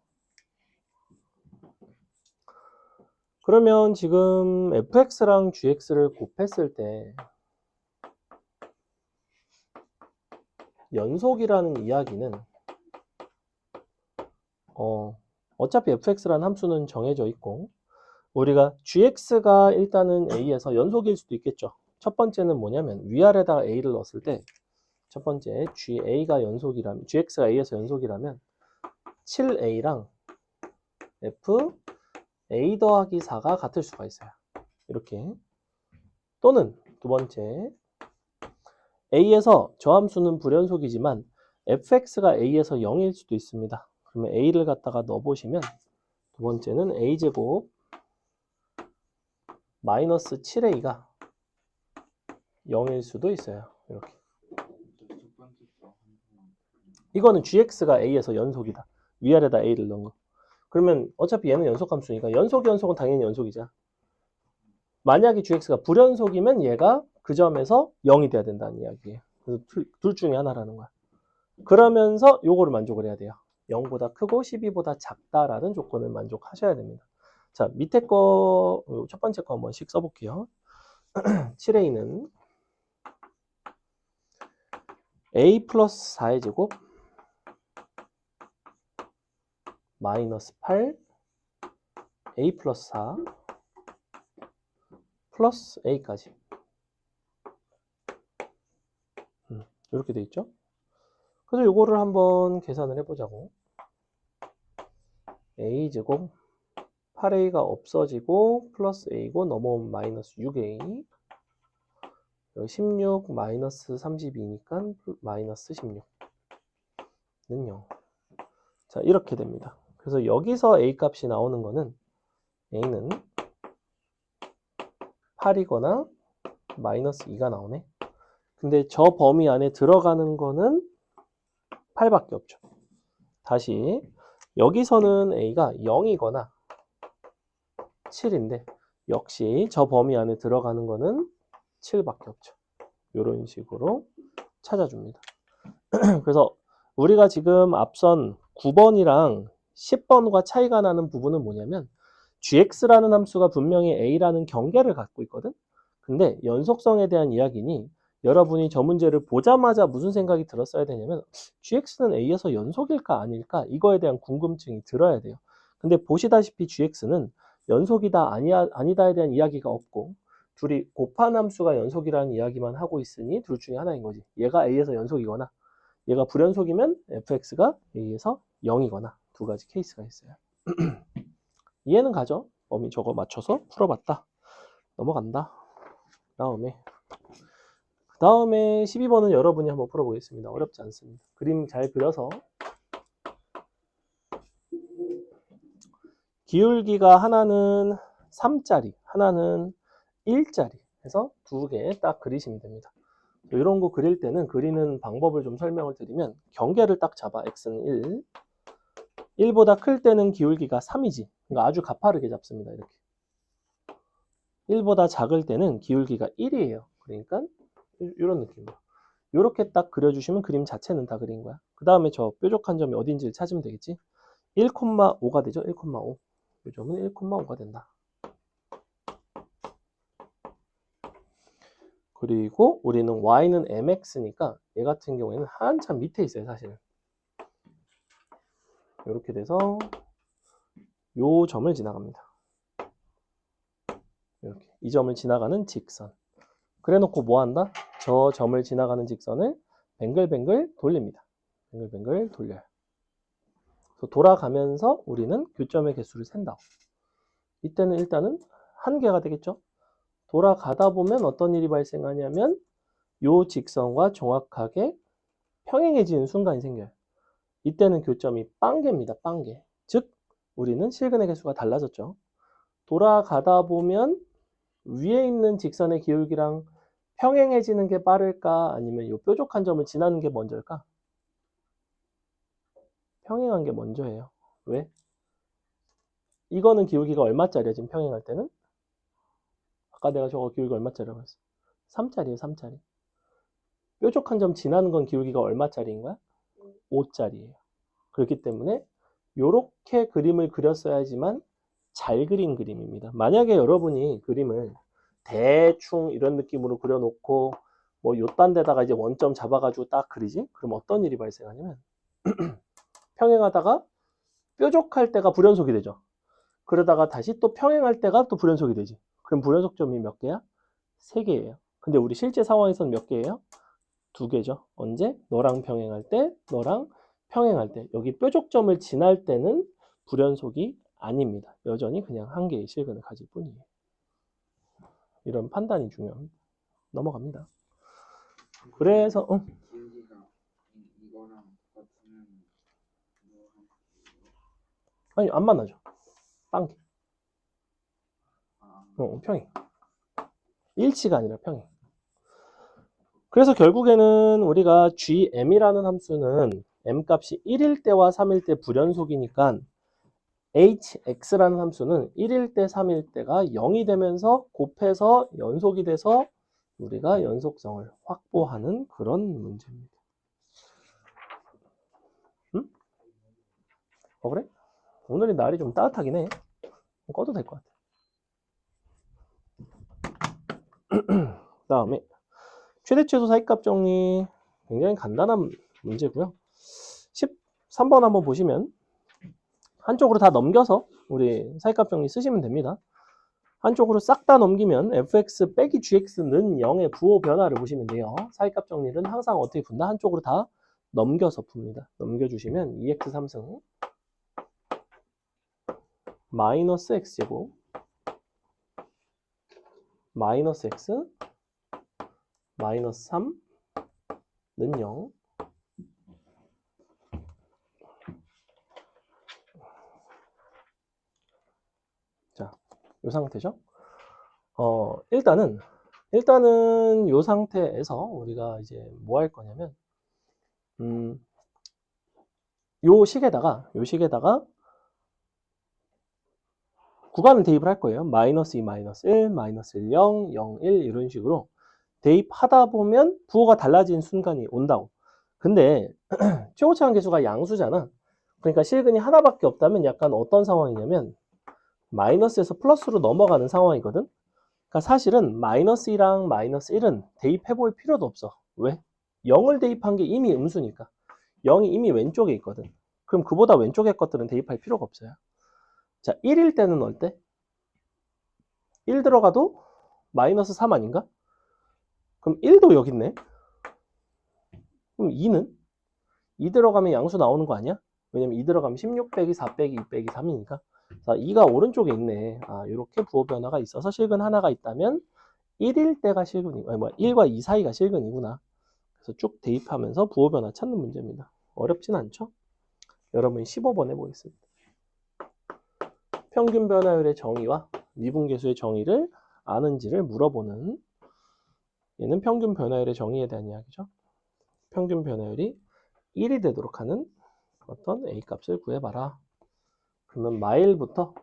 S1: 그러면 지금 fx랑 gx를 곱했을 때 연속이라는 이야기는 어차피 fx라는 함수는 정해져 있고 우리가 gx가 일단은 a에서 연속일 수도 있겠죠. 첫 번째는 뭐냐면 위아래다가 a를 넣었을 때 첫 번째 gx가 a에서 연속이라면 7a랑 f a 더하기 4가 같을 수가 있어요. 이렇게. 또는 두 번째 a에서 저 함수는 불연속이지만 fx가 a에서 0일 수도 있습니다. 그러면 a를 갖다가 넣어보시면 두 번째는 a제곱 마이너스 7a가 0일 수도 있어요. 이렇게. 이거는 gx가 a에서 연속이다. 위아래다 a를 넣은 거. 그러면 어차피 얘는 연속함수니까 연속은 당연히 연속이죠. 만약에 gx가 불연속이면 얘가 그 점에서 0이 돼야 된다는 이야기예요. 그래서 둘 중에 하나라는 거야. 그러면서 요거를 만족을 해야 돼요. 0보다 크고 12보다 작다라는 조건을 만족하셔야 됩니다. 자, 밑에 거, 첫 번째 거 한 번씩 써볼게요. 7a는 a 플러스 4의 제곱 마이너스 8 a 플러스 4 플러스 a까지 이렇게 돼 있죠. 그래서 요거를 한번 계산을 해보자고. a제곱 8a가 없어지고 플러스 a고 넘어오면 마이너스 6a 16 마이너스 32니까 마이너스 16는 0. 자 이렇게 됩니다. 그래서 여기서 a 값이 나오는 거는 a는 8이거나 마이너스 2가 나오네. 근데 저 범위 안에 들어가는 거는 8밖에 없죠. 다시 여기서는 a가 0이거나 7인데 역시 저 범위 안에 들어가는 거는 7밖에 없죠. 이런 식으로 찾아줍니다. 그래서 우리가 지금 앞선 9번이랑 10번과 차이가 나는 부분은 뭐냐면 gx라는 함수가 분명히 a라는 경계를 갖고 있거든. 근데 연속성에 대한 이야기니 여러분이 저 문제를 보자마자 무슨 생각이 들었어야 되냐면 gx는 a에서 연속일까 아닐까 이거에 대한 궁금증이 들어야 돼요. 근데 보시다시피 gx는 연속이다 아니다에 대한 이야기가 없고 둘이 곱한 함수가 연속이라는 이야기만 하고 있으니 둘 중에 하나인 거지. 얘가 a에서 연속이거나 얘가 불연속이면 fx가 a에서 0이거나 두 가지 케이스가 있어요. 이해는 가죠? 범위 저거 맞춰서 풀어봤다. 넘어간다. 다음에 12번은 여러분이 한번 풀어보겠습니다. 어렵지 않습니다. 그림 잘 그려서 기울기가 하나는 3짜리, 하나는 1짜리 해서 두 개 딱 그리시면 됩니다. 이런 거 그릴 때는 그리는 방법을 좀 설명을 드리면 경계를 딱 잡아. x는 1. 1보다 클 때는 기울기가 3이지. 그러니까 아주 가파르게 잡습니다. 이렇게. 1보다 작을 때는 기울기가 1이에요. 그러니까 이런 느낌으로. 이렇게 딱 그려주시면 그림 자체는 다 그린 거야. 그 다음에 저 뾰족한 점이 어딘지를 찾으면 되겠지. 1,5가 되죠. 1,5. 이 점은 1,5가 된다. 그리고 우리는 y는 mx니까 얘 같은 경우에는 한참 밑에 있어요. 사실. 이렇게 돼서 요 점을 지나갑니다. 이렇게. 이 점을 지나가는 직선. 그래 놓고 뭐 한다? 저 점을 지나가는 직선을 뱅글뱅글 돌립니다. 뱅글뱅글 돌려요. 그래서 돌아가면서 우리는 교점의 개수를 센다고. 이때는 일단은 한 개가 되겠죠. 돌아가다 보면 어떤 일이 발생하냐면 요 직선과 정확하게 평행해지는 순간이 생겨요. 이때는 교점이 빵개입니다. 빵개. 즉 우리는 실근의 개수가 달라졌죠. 돌아가다 보면 위에 있는 직선의 기울기랑 평행해지는 게 빠를까? 아니면 이 뾰족한 점을 지나는 게 먼저일까? 평행한 게 먼저예요. 왜? 이거는 기울기가 얼마짜리야? 지금 평행할 때는? 아까 내가 저거 기울기 얼마짜리라고 했어? 3짜리예요. 3짜리. 뾰족한 점 지나는 건 기울기가 얼마짜리인 거야? 5짜리예요. 그렇기 때문에 이렇게 그림을 그렸어야지만 잘 그린 그림입니다. 만약에 여러분이 그림을 대충 이런 느낌으로 그려놓고 뭐 요딴 데다가 이제 원점 잡아가지고 딱 그리지? 그럼 어떤 일이 발생하냐면 평행하다가 뾰족할 때가 불연속이 되죠. 그러다가 다시 또 평행할 때가 또 불연속이 되지. 그럼 불연속점이 몇 개야? 3개예요. 근데 우리 실제 상황에서는 몇 개예요? 2개죠. 언제? 너랑 평행할 때, 너랑 평행할 때. 여기 뾰족점을 지날 때는 불연속이 아닙니다. 여전히 그냥 한 개의 실근을 가질 뿐이에요. 이런 판단이 중요합니다. 넘어갑니다. 그래서
S3: 기울기가 이거랑 같으면
S1: 아니 안 만나죠. 빵개.
S3: 아,
S1: 평행. 일치가 아니라 평행. 그래서 결국에는 우리가 gm이라는 함수는 m 값이 1일 때와 3일 때 불연속이니까 hx라는 함수는 1일 때, 3일 때가 0이 되면서 곱해서 연속이 돼서 우리가 연속성을 확보하는 그런 문제입니다. 응? 그래? 오늘이 날이 좀 따뜻하긴 해. 꺼도 될 것 같아. 다음에 최대 최소 사이값 정리 굉장히 간단한 문제고요. 13번 한번 보시면 한쪽으로 다 넘겨서 우리 사이값 정리 쓰시면 됩니다. 한쪽으로 싹 다 넘기면 fx 빼기 gx는 0의 부호 변화를 보시면 돼요. 사이값 정리는 항상 어떻게 푼다? 한쪽으로 다 넘겨서 풉니다. 넘겨주시면 2x 3승 마이너스 x제곱 마이너스 x 마이너스 3는 0 자, 이 상태죠. 일단은 이 상태에서 우리가 이제 뭐 할 거냐면 요 식에다가 구간을 대입을 할 거예요. 마이너스 2, 마이너스 1, 마이너스 1, 0, 0, 1 이런 식으로 대입하다 보면 부호가 달라진 순간이 온다고. 근데 최고차원 계수가 양수잖아. 그러니까 실근이 하나밖에 없다면 약간 어떤 상황이냐면 마이너스에서 플러스로 넘어가는 상황이거든. 그러니까 사실은 마이너스 2랑 마이너스 1은 대입해 볼 필요도 없어. 왜? 0을 대입한 게 이미 음수니까. 0이 이미 왼쪽에 있거든. 그럼 그보다 왼쪽의 것들은 대입할 필요가 없어요. 자, 1일 때는 어때? 1 들어가도 마이너스 3 아닌가? 그럼 1도 여기 있네. 그럼 2는? 2 들어가면 양수 나오는 거 아니야? 왜냐면 2 들어가면 16 빼기 4 빼기 2 빼기 3이니까. 자, 2가 오른쪽에 있네. 아, 이렇게 부호 변화가 있어서 실근 하나가 있다면 1일 때가 실근이고, 아니, 1과 2 사이가 실근이구나. 그래서 쭉 대입하면서 부호 변화 찾는 문제입니다. 어렵진 않죠? 여러분이 15번 해보겠습니다. 평균 변화율의 정의와 미분계수의 정의를 아는지를 물어보는, 얘는 평균 변화율의 정의에 대한 이야기죠. 평균 변화율이 1이 되도록 하는 어떤 A 값을 구해봐라. 그러면 마일부터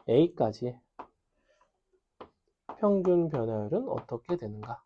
S1: A까지의 평균 변화율은 어떻게 되는가?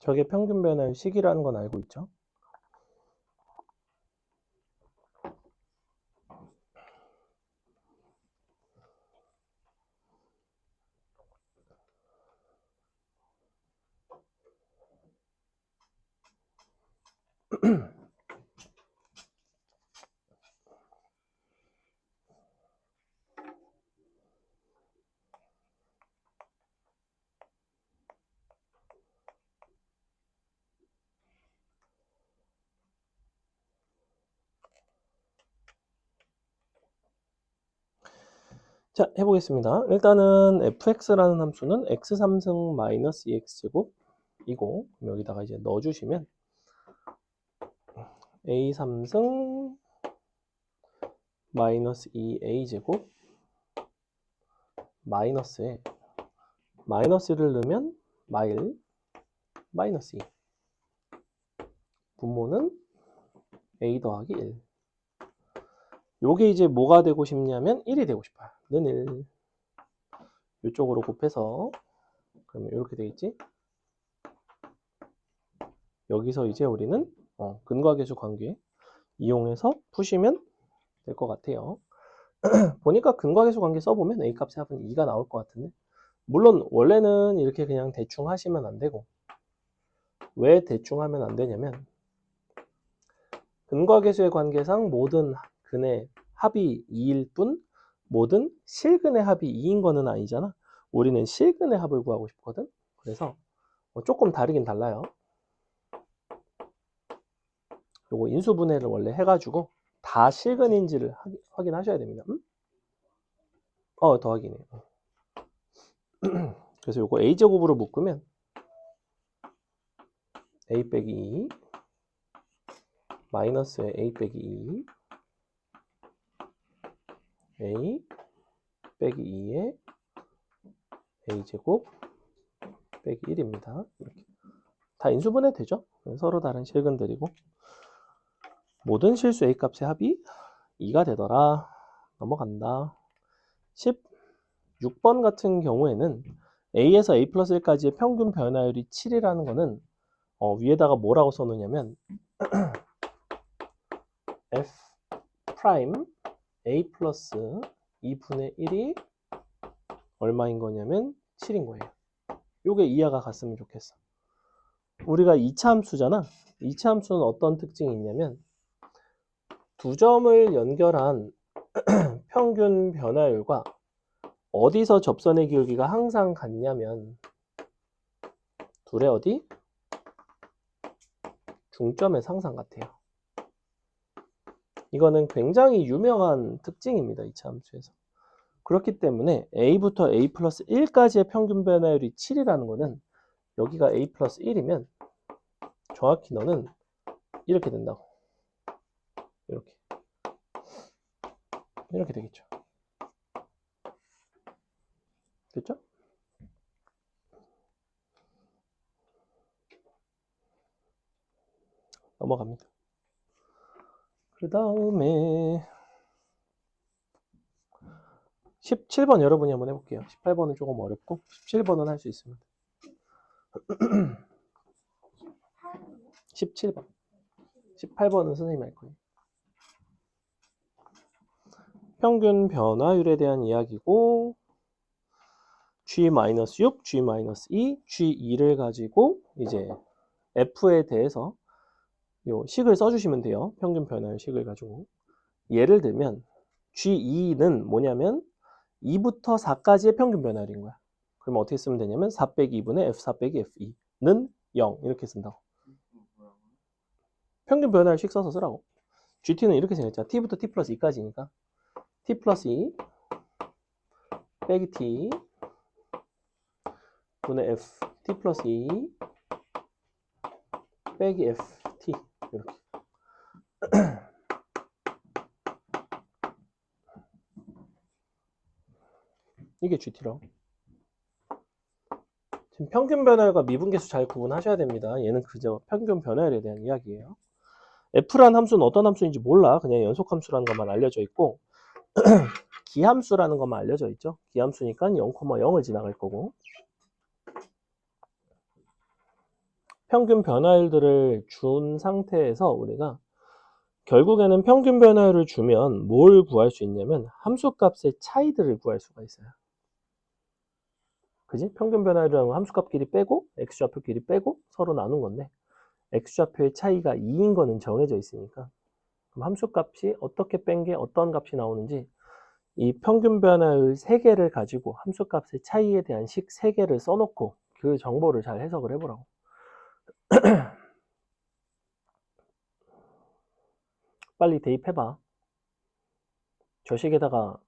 S1: 저게 평균 변화율 식이라는 건 알고 있죠? 자, 해보겠습니다. 일단은 fx라는 함수는 x3승 마이너스 2x제곱이고, 여기다가 이제 넣어주시면 a3승 마이너스 2a제곱 마이너스에 마이너스를 넣으면 마일 마이너스 2. 분모는 a 더하기 1. 요게 이제 뭐가 되고 싶냐면 1이 되고 싶어요. 는 1. 이쪽으로 곱해서 그러면 이렇게 되겠지? 여기서 이제 우리는 근과계수 관계 이용해서 푸시면 될 것 같아요. 보니까 근과계수 관계 써보면 A 값의 합은 2가 나올 것 같은데, 물론 원래는 이렇게 그냥 대충 하시면 안 되고, 왜 대충 하면 안 되냐면 근과계수의 관계상 모든 근의 합이 2일 뿐 모든 실근의 합이 2인 거는 아니잖아. 우리는 실근의 합을 구하고 싶거든. 그래서 조금 다르긴 달라요. 요거 인수분해를 원래 해가지고 다 실근인지를 확인하셔야 됩니다. 더하기네. 그래서 요거 a제곱으로 묶으면 a 빼기 2 마이너스에 a 빼기 2 a 빼기 2에 a제곱 빼기 1입니다. 이렇게 다 인수분해 되죠? 서로 다른 실근들이고 모든 실수 a 값의 합이 2가 되더라. 넘어간다. 16번 같은 경우에는 a에서 a 플러스 1까지의 평균 변화율이 7이라는 거는 위에다가 뭐라고 써놓냐면 f 프라임 a 플러스 2분의 1이 얼마인 거냐면 7인 거예요. 요게 이하가 같으면 좋겠어. 우리가 2차 함수잖아. 2차 함수는 어떤 특징이 있냐면 두 점을 연결한 평균 변화율과 어디서 접선의 기울기가 항상 같냐면 둘의 어디? 중점에서 항상 같아요. 이거는 굉장히 유명한 특징입니다. 2차 함수에서. 그렇기 때문에 a부터 a 플러스 1까지의 평균 변화율이 7이라는 거는 여기가 a 플러스 1이면 정확히 너는 이렇게 된다고. 이렇게 되겠죠. 됐죠? 넘어갑니다. 그 다음에 17번 여러분이 한번 해볼게요. 18번은 조금 어렵고 17번은 할 수 있습니다. 17번. 18번은 선생님이 할 거예요. 평균 변화율에 대한 이야기고 G-6, G-2, G2를 가지고 이제 F에 대해서 요 식을 써주시면 돼요. 평균 변화율 식을 가지고. 예를 들면 G2는 뭐냐면 2부터 4까지의 평균 변화율인 거야. 그러면 어떻게 쓰면 되냐면 4 빼기 2분의 F4 빼기 F2는 0 이렇게 쓴다고. 평균 변화율식 써서 쓰라고. GT는 이렇게 생겼잖아. T부터 T 플러스 2까지니까 T 플러스 2 빼기 T 분의 F T 플러스 2 빼기 FT 이렇게. 이게 GT라고. 지금 평균 변화율과 미분계수 잘 구분하셔야 됩니다. 얘는 그저 평균 변화율에 대한 이야기예요. F라는 함수는 어떤 함수인지 몰라. 그냥 연속함수라는 것만 알려져 있고 기함수라는 것만 알려져 있죠. 기함수니까 0,0을 지나갈 거고 평균 변화율들을 준 상태에서 우리가 결국에는 평균 변화율을 주면 뭘 구할 수 있냐면 함수값의 차이들을 구할 수가 있어요. 그지? 평균 변화율이라는 함수값끼리 빼고 x좌표끼리 빼고 서로 나눈 건데 x좌표의 차이가 2인 거는 정해져 있으니까 그럼 함수값이 어떻게 뺀 게 어떤 값이 나오는지 이 평균 변화율 3개를 가지고 함수값의 차이에 대한 식 3개를 써놓고 그 정보를 잘 해석을 해보라고. 빨리 대입해봐. 저 식에다가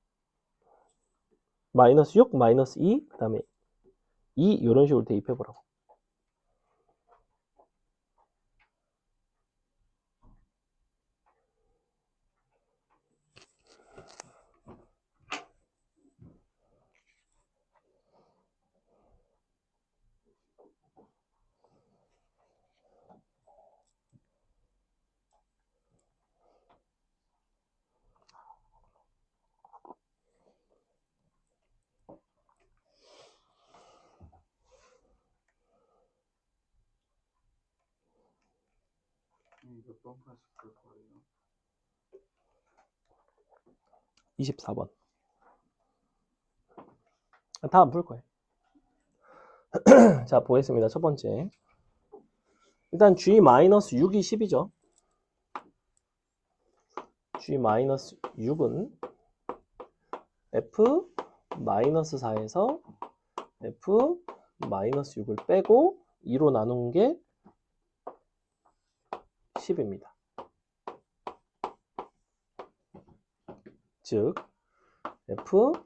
S1: 마이너스 6, 마이너스 2, 그 다음에 2 이런 식으로 대입해보라고.
S3: 몇번 하실 거예요?
S1: 24번. 다 안 풀 거예요. 자, 보겠습니다. 첫 번째. 일단 G-6이 10이죠. G-6은 F-4에서 F-6을 빼고 2로 나눈 게 10입니다. 즉 F-4는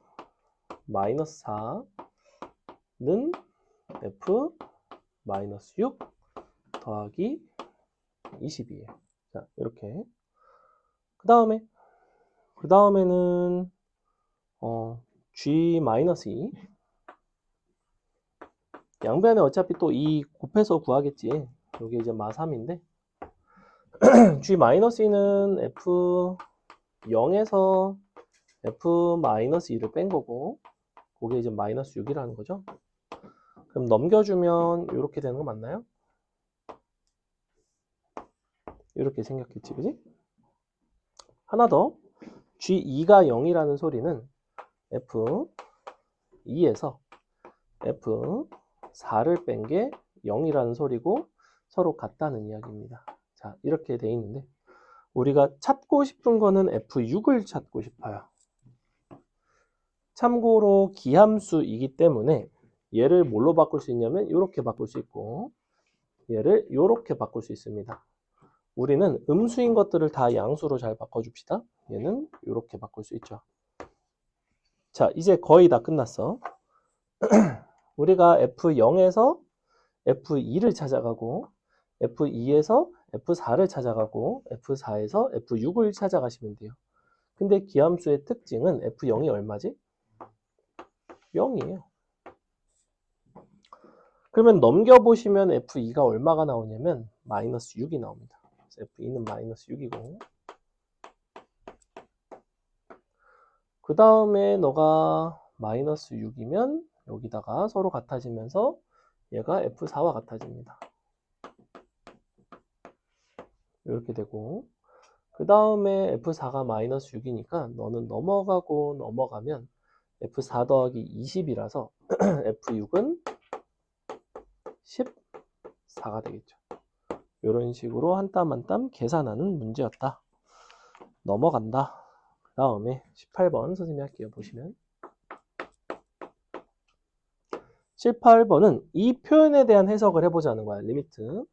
S1: F-6 더하기 20이에요. 자, 이렇게. 그 다음에는 G-2 양변에 어차피 또 2 곱해서 구하겠지. 이게 이제 마3인데 G-2는 F0에서 F-2를 뺀 거고 그게 이제 마이너스 6이라는 거죠. 그럼 넘겨주면 이렇게 되는 거 맞나요? 이렇게 생각했지, 그지? 하나 더 G2가 0이라는 소리는 F2에서 F4를 뺀 게 0이라는 소리고 서로 같다는 이야기입니다. 자, 이렇게 돼 있는데 우리가 찾고 싶은 거는 F6을 찾고 싶어요. 참고로 기함수이기 때문에 얘를 뭘로 바꿀 수 있냐면 이렇게 바꿀 수 있고 얘를 이렇게 바꿀 수 있습니다. 우리는 음수인 것들을 다 양수로 잘 바꿔줍시다. 얘는 이렇게 바꿀 수 있죠. 자, 이제 거의 다 끝났어. 우리가 F0에서 F2를 찾아가고 F2에서 F4를 찾아가고 F4에서 F6을 찾아가시면 돼요. 근데 기함수의 특징은 F0이 얼마지? 0이에요. 그러면 넘겨보시면 F2가 얼마가 나오냐면 마이너스 6이 나옵니다. 그래서 F2는 마이너스 6이고 그 다음에 너가 마이너스 6이면 여기다가 서로 같아지면서 얘가 F4와 같아집니다. 이렇게 되고 그 다음에 F4가 마이너스 6이니까 너는 넘어가고 넘어가면 F4 더하기 20이라서 F6은 14가 되겠죠. 이런 식으로 한 땀 한 땀 계산하는 문제였다. 넘어간다. 그 다음에 18번 선생님이 할게요. 보시면 18번은 이 표현에 대한 해석을 해보자는 거야. 리미트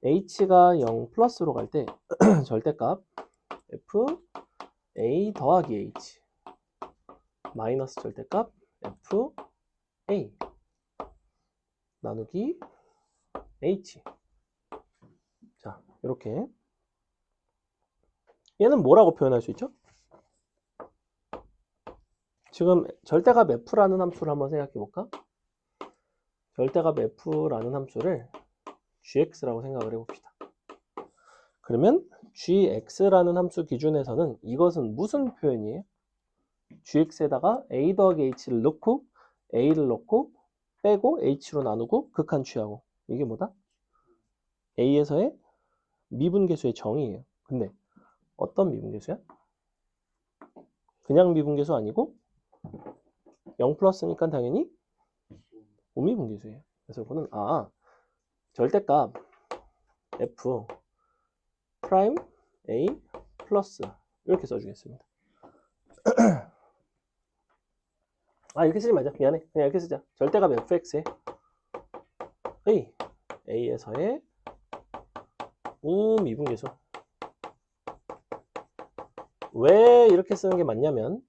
S1: h가 0 플러스로 갈 때 절대값 f a 더하기 h 마이너스 절대값 f a 나누기 h. 자, 이렇게 얘는 뭐라고 표현할 수 있죠? 지금 절대값 f라는 함수를 한번 생각해 볼까? 절대값 f라는 함수를 gx라고 생각을 해봅시다. 그러면 gx라는 함수 기준에서는 이것은 무슨 표현이에요? gx에다가 a 더하기 h를 넣고 a를 넣고 빼고 h로 나누고 극한 취하고 이게 뭐다? a에서의 미분계수의 정의예요. 근데 어떤 미분계수야? 그냥 미분계수 아니고 0 플러스니까 당연히 우미분계수예요. 그래서 이거는 절대값 f 프라임 a 플러스 이렇게 써주겠습니다. 이렇게 쓰지 말자. 미안해. 그냥 이렇게 쓰자. 절대값 fx의 a에서의 우미분계수. 왜 이렇게 쓰는 게 맞냐면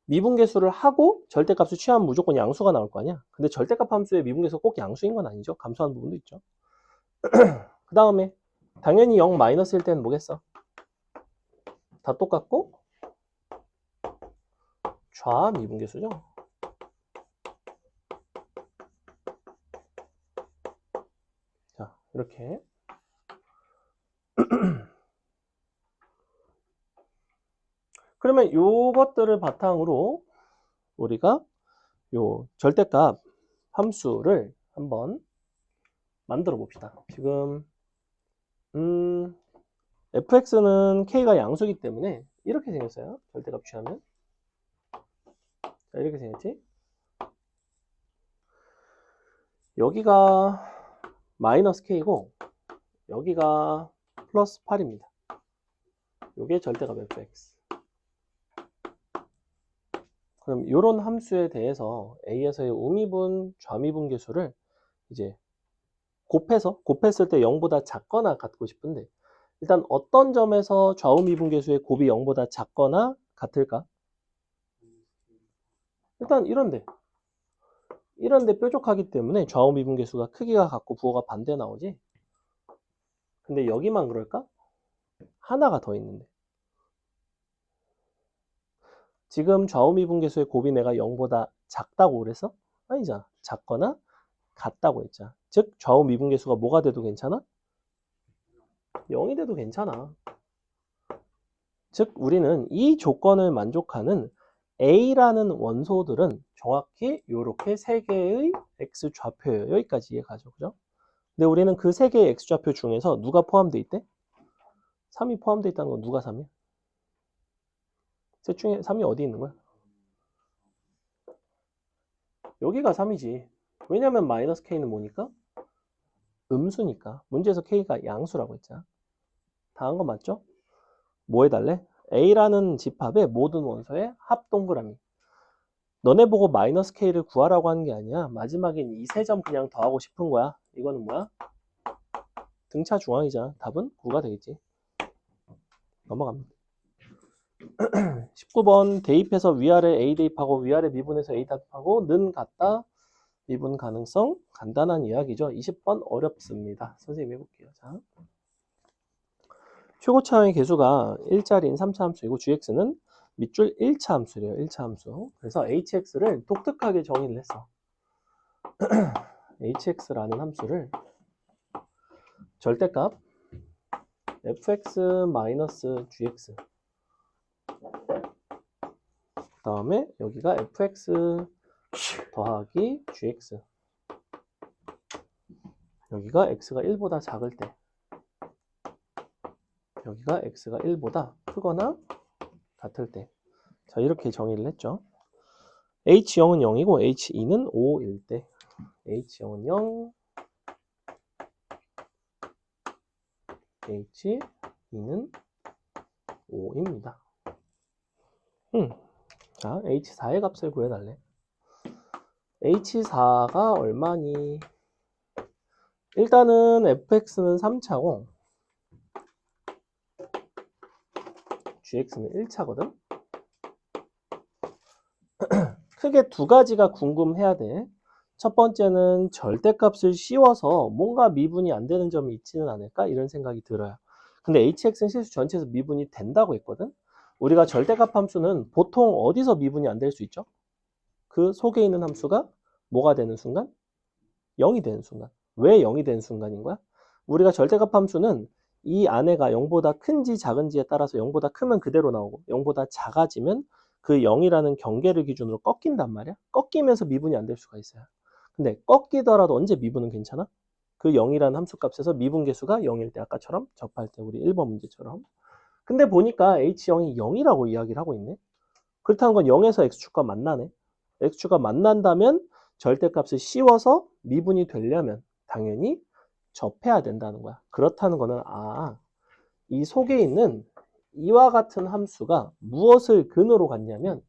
S1: 미분계수를 하고 절대값을 취하면 무조건 양수가 나올 거 아니야. 근데 절대값 함수의 미분계수가 꼭 양수인 건 아니죠. 감소하는 부분도 있죠. 그 다음에 당연히 0 마이너스일 때는 뭐겠어? 다 똑같고 좌 미분계수죠. 자, 이렇게 그러면 요것들을 바탕으로 우리가 요 절대값 함수를 한번 만들어 봅시다. 지금 fx는 k가 양수이기 때문에 이렇게 생겼어요. 절대값 취하면 자, 이렇게 생겼지. 여기가 마이너스 k고 여기가 플러스 8입니다. 요게 절대값 fx. 그럼 이런 함수에 대해서 a에서의 우미분, 좌미분 계수를 이제 곱했을 때 0보다 작거나 같고 싶은데 일단 어떤 점에서 좌우미분 계수의 곱이 0보다 작거나 같을까? 일단 이런데 뾰족하기 때문에 좌우미분 계수가 크기가 같고 부호가 반대 나오지. 근데 여기만 그럴까? 하나가 더 있는데 지금 좌우미분계수의 곱이 내가 0보다 작다고 그랬어? 아니잖아. 작거나 같다고 했잖아. 즉 좌우미분계수가 뭐가 돼도 괜찮아? 0이 돼도 괜찮아. 즉 우리는 이 조건을 만족하는 A라는 원소들은 정확히 이렇게 세 개의 X좌표예요. 여기까지 이해가죠. 그죠? 근데 우리는 그 세 개의 X좌표 중에서 누가 포함되어 있대? 3이 포함되어 있다는 건 누가 3이야? 셋 중에 3이 어디 있는 거야? 여기가 3이지. 왜냐면 마이너스 k는 뭐니까? 음수니까. 문제에서 k가 양수라고 했잖아. 다 한 거 맞죠? 뭐 해달래? A라는 집합의 모든 원소의 합 동그라미. 너네 보고 마이너스 k를 구하라고 하는 게 아니야. 마지막엔 이 세 점 그냥 더하고 싶은 거야. 이거는 뭐야? 등차 중앙이잖아. 답은 9가 되겠지. 넘어갑니다. 19번 대입해서 위아래 A 대입하고 위아래 미분해서 A 대입하고 는 같다. 미분 가능성 간단한 이야기죠. 20번 어렵습니다. 선생님 해볼게요. 자, 최고차항의 개수가 1짜리인 3차 함수이고 gx는 밑줄 1차 함수래요. 1차 함수. 그래서 hx를 독특하게 정의를 했어. hx라는 함수를 절대값 fx-gx 그 다음에 여기가 fx 더하기 gx 여기가 x가 1보다 작을 때 여기가 x가 1보다 크거나 같을 때 자 이렇게 정의를 했죠. h0은 0이고 h2는 5일 때 h0은 0 h2는 5입니다. 자 h4의 값을 구해달래. h4가 얼마니? 일단은 fx는 3차고 gx는 1차거든. 크게 두 가지가 궁금해야 돼. 첫 번째는 절대값을 씌워서 뭔가 미분이 안 되는 점이 있지는 않을까? 이런 생각이 들어요. 근데 hx는 실수 전체에서 미분이 된다고 했거든. 우리가 절대값 함수는 보통 어디서 미분이 안 될 수 있죠? 그 속에 있는 함수가 뭐가 되는 순간? 0이 되는 순간. 왜 0이 되는 순간인 거야? 우리가 절대값 함수는 이 안에가 0보다 큰지 작은지에 따라서 0보다 크면 그대로 나오고 0보다 작아지면 그 0이라는 경계를 기준으로 꺾인단 말이야. 꺾이면서 미분이 안 될 수가 있어요. 근데 꺾이더라도 언제 미분은 괜찮아? 그 0이라는 함수값에서 미분 계수가 0일 때 아까처럼 접할 때 우리 1번 문제처럼. 근데 보니까 h0이 0이라고 이야기를 하고 있네. 그렇다는 건 0에서 x축과 만나네. x축과 만난다면 절대값을 씌워서 미분이 되려면 당연히 접해야 된다는 거야. 그렇다는 거는 이 속에 있는 이와 같은 함수가 무엇을 근으로 갖냐면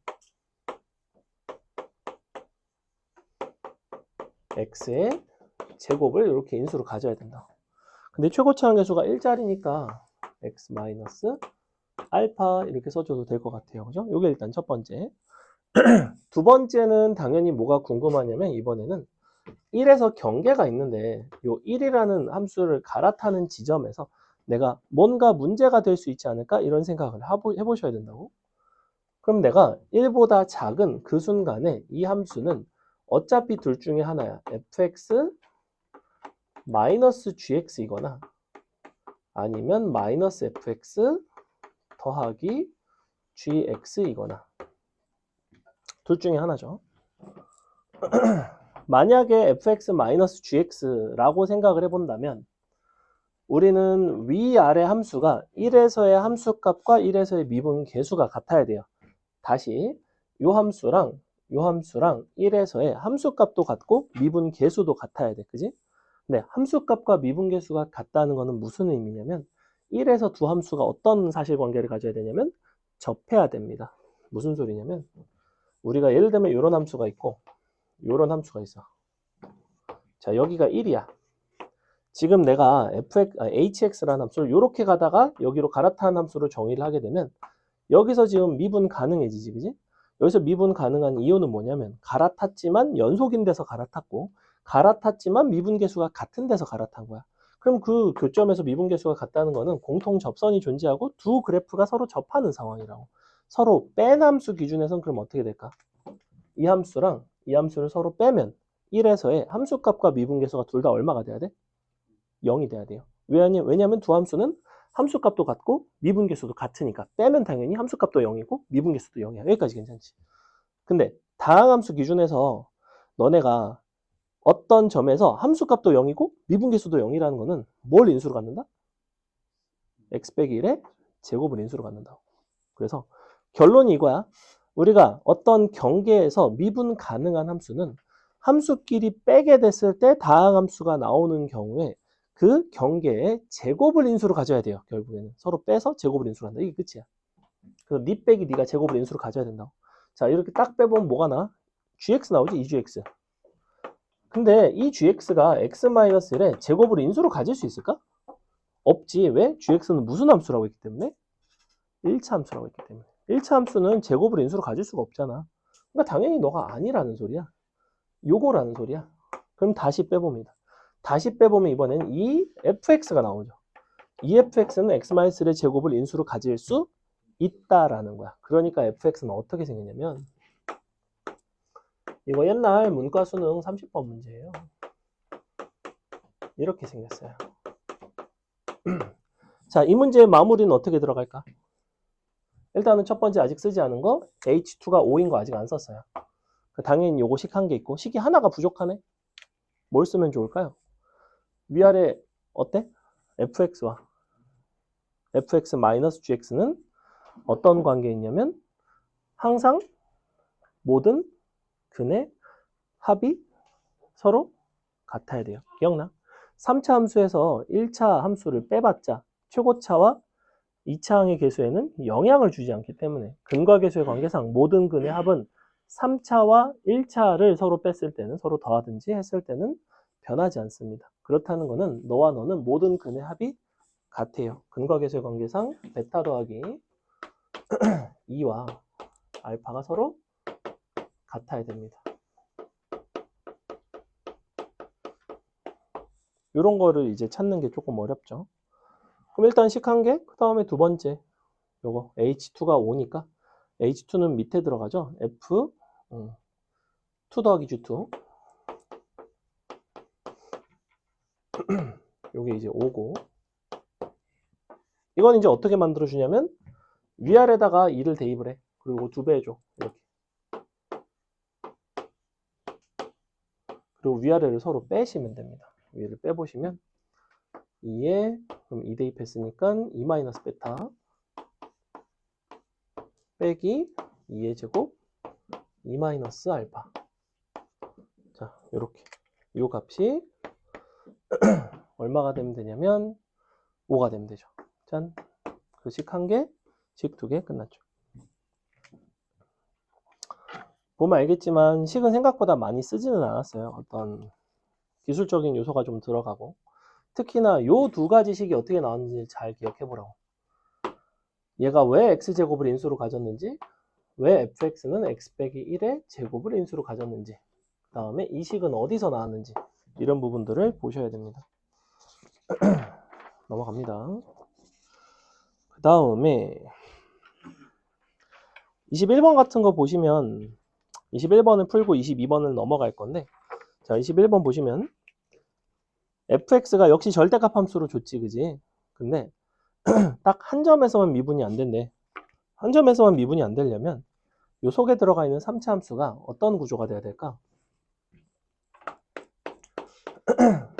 S1: x의 제곱을 이렇게 인수로 가져야 된다. 근데 최고차항 계수가 1짜리니까 x 마이너스 알파 이렇게 써줘도 될 것 같아요. 그죠? 이게 일단 첫 번째. 두 번째는 당연히 뭐가 궁금하냐면 이번에는 1에서 경계가 있는데 요 1이라는 함수를 갈아타는 지점에서 내가 뭔가 문제가 될 수 있지 않을까? 이런 생각을 해보셔야 된다고. 그럼 내가 1보다 작은 그 순간에 이 함수는 어차피 둘 중에 하나야. fx 마이너스 gx이거나 아니면 마이너스 fx 더하기 gx이거나 둘 중에 하나죠. 만약에 fx-gx라고 생각을 해본다면 우리는 위아래 함수가 1에서의 함수값과 1에서의 미분 계수가 같아야 돼요. 다시 요 함수랑 1에서의 함수값도 같고 미분 계수도 같아야 돼. 그지? 근데 함수값과 미분 계수가 같다는 것은 무슨 의미냐면 1에서 두 함수가 어떤 사실관계를 가져야 되냐면 접해야 됩니다. 무슨 소리냐면 우리가 예를 들면 이런 함수가 있고 이런 함수가 있어. 자, 여기가 1이야. 지금 내가 hx라는 함수를 이렇게 가다가 여기로 갈아타는 함수를 정의를 하게 되면 여기서 지금 미분 가능해지지, 그지? 여기서 미분 가능한 이유는 뭐냐면 갈아탔지만 연속인 데서 갈아탔고 갈아탔지만 미분 계수가 같은 데서 갈아탄 거야. 그럼 그 교점에서 미분 계수가 같다는 거는 공통 접선이 존재하고 두 그래프가 서로 접하는 상황이라고. 서로 뺀 함수 기준에서는 그럼 어떻게 될까? 이 함수랑 이 함수를 서로 빼면 1에서의 함수값과 미분계수가 둘 다 얼마가 돼야 돼? 0이 돼야 돼요. 왜냐면 두 함수는 함수값도 같고 미분계수도 같으니까 빼면 당연히 함수값도 0이고 미분계수도 0이야. 여기까지 괜찮지? 근데 다항함수 기준에서 너네가 어떤 점에서 함수값도 0이고 미분계수도 0이라는 거는 뭘 인수로 갖는다? x 빼기 1의 제곱을 인수로 갖는다고. 그래서 결론이 이거야. 우리가 어떤 경계에서 미분 가능한 함수는 함수끼리 빼게 됐을 때 다항함수가 나오는 경우에 그 경계에 제곱을 인수로 가져야 돼요. 결국에는 서로 빼서 제곱을 인수로 한다. 이게 끝이야. 그래서 니 빼기 니가 제곱을 인수로 가져야 된다고. 자, 이렇게 딱 빼보면 뭐가 나? gx 나오지? 2gx. 근데 이 gx가 x-1에 제곱을 인수로 가질 수 있을까? 없지. 왜? gx는 무슨 함수라고 했기 때문에? 1차 함수라고 했기 때문에. 1차 함수는 제곱을 인수로 가질 수가 없잖아. 그러니까 당연히 너가 아니라는 소리야. 요거라는 소리야. 그럼 다시 빼봅니다. 다시 빼보면 이번엔 이 fx가 나오죠. 이 fx는 x-1의 제곱을 인수로 가질 수 있다라는 거야. 그러니까 fx는 어떻게 생겼냐면 이거 옛날 문과 수능 30번 문제예요. 이렇게 생겼어요. 자, 이 문제의 마무리는 어떻게 들어갈까? 일단은 첫 번째 아직 쓰지 않은 거 H2가 5인 거 아직 안 썼어요. 당연히 요거 식 한 개 있고 식이 하나가 부족하네. 뭘 쓰면 좋을까요? 위아래 어때? fx와 fx-gx는 어떤 관계에 있냐면 항상 모든 근의 합이 서로 같아야 돼요. 기억나? 3차 함수에서 1차 함수를 빼봤자 최고차와 2차 항의 계수에는 영향을 주지 않기 때문에 근과 계수의 관계상 모든 근의 합은 3차와 1차를 서로 뺐을 때는 서로 더하든지 했을 때는 변하지 않습니다. 그렇다는 것은 너와 너는 모든 근의 합이 같아요. 근과 계수의 관계상 베타 더하기 2와 알파가 서로 같아야 됩니다. 이런 거를 이제 찾는 게 조금 어렵죠. 그럼 일단 식 한 개, 그 다음에 두 번째 요거 H2가 5니까 H2는 밑에 들어가죠. F 2 더하기 G2 요게 이제 5고 이건 이제 어떻게 만들어주냐면 위아래다가 2를 대입을 해. 그리고 2배 해줘. 이렇게. 그리고 위아래를 서로 빼시면 됩니다. 위를 빼보시면 2에 그럼 2 대입했으니까 2 베타 빼기 2의 제곱 2 알파. 자, 요렇게. 요 값이 얼마가 되면 되냐면 5가 되면 되죠. 짠. 그 식 한 개, 식 두 개 끝났죠. 보면 알겠지만 식은 생각보다 많이 쓰지는 않았어요. 어떤 기술적인 요소가 좀 들어가고 특히나 요 두 가지 식이 어떻게 나왔는지 잘 기억해 보라고. 얘가 왜 x제곱을 인수로 가졌는지, 왜 fx는 x 빼기 1의 제곱을 인수로 가졌는지, 그 다음에 이 식은 어디서 나왔는지 이런 부분들을 보셔야 됩니다. 넘어갑니다. 그 다음에 21번 같은 거 보시면 21번을 풀고 22번을 넘어갈 건데 자 21번 보시면 fx가 역시 절대값 함수로 줬지 그지? 근데 딱 한 점에서만 미분이 안 된대. 한 점에서만 미분이 안 되려면 요 속에 들어가 있는 3차 함수가 어떤 구조가 돼야 될까?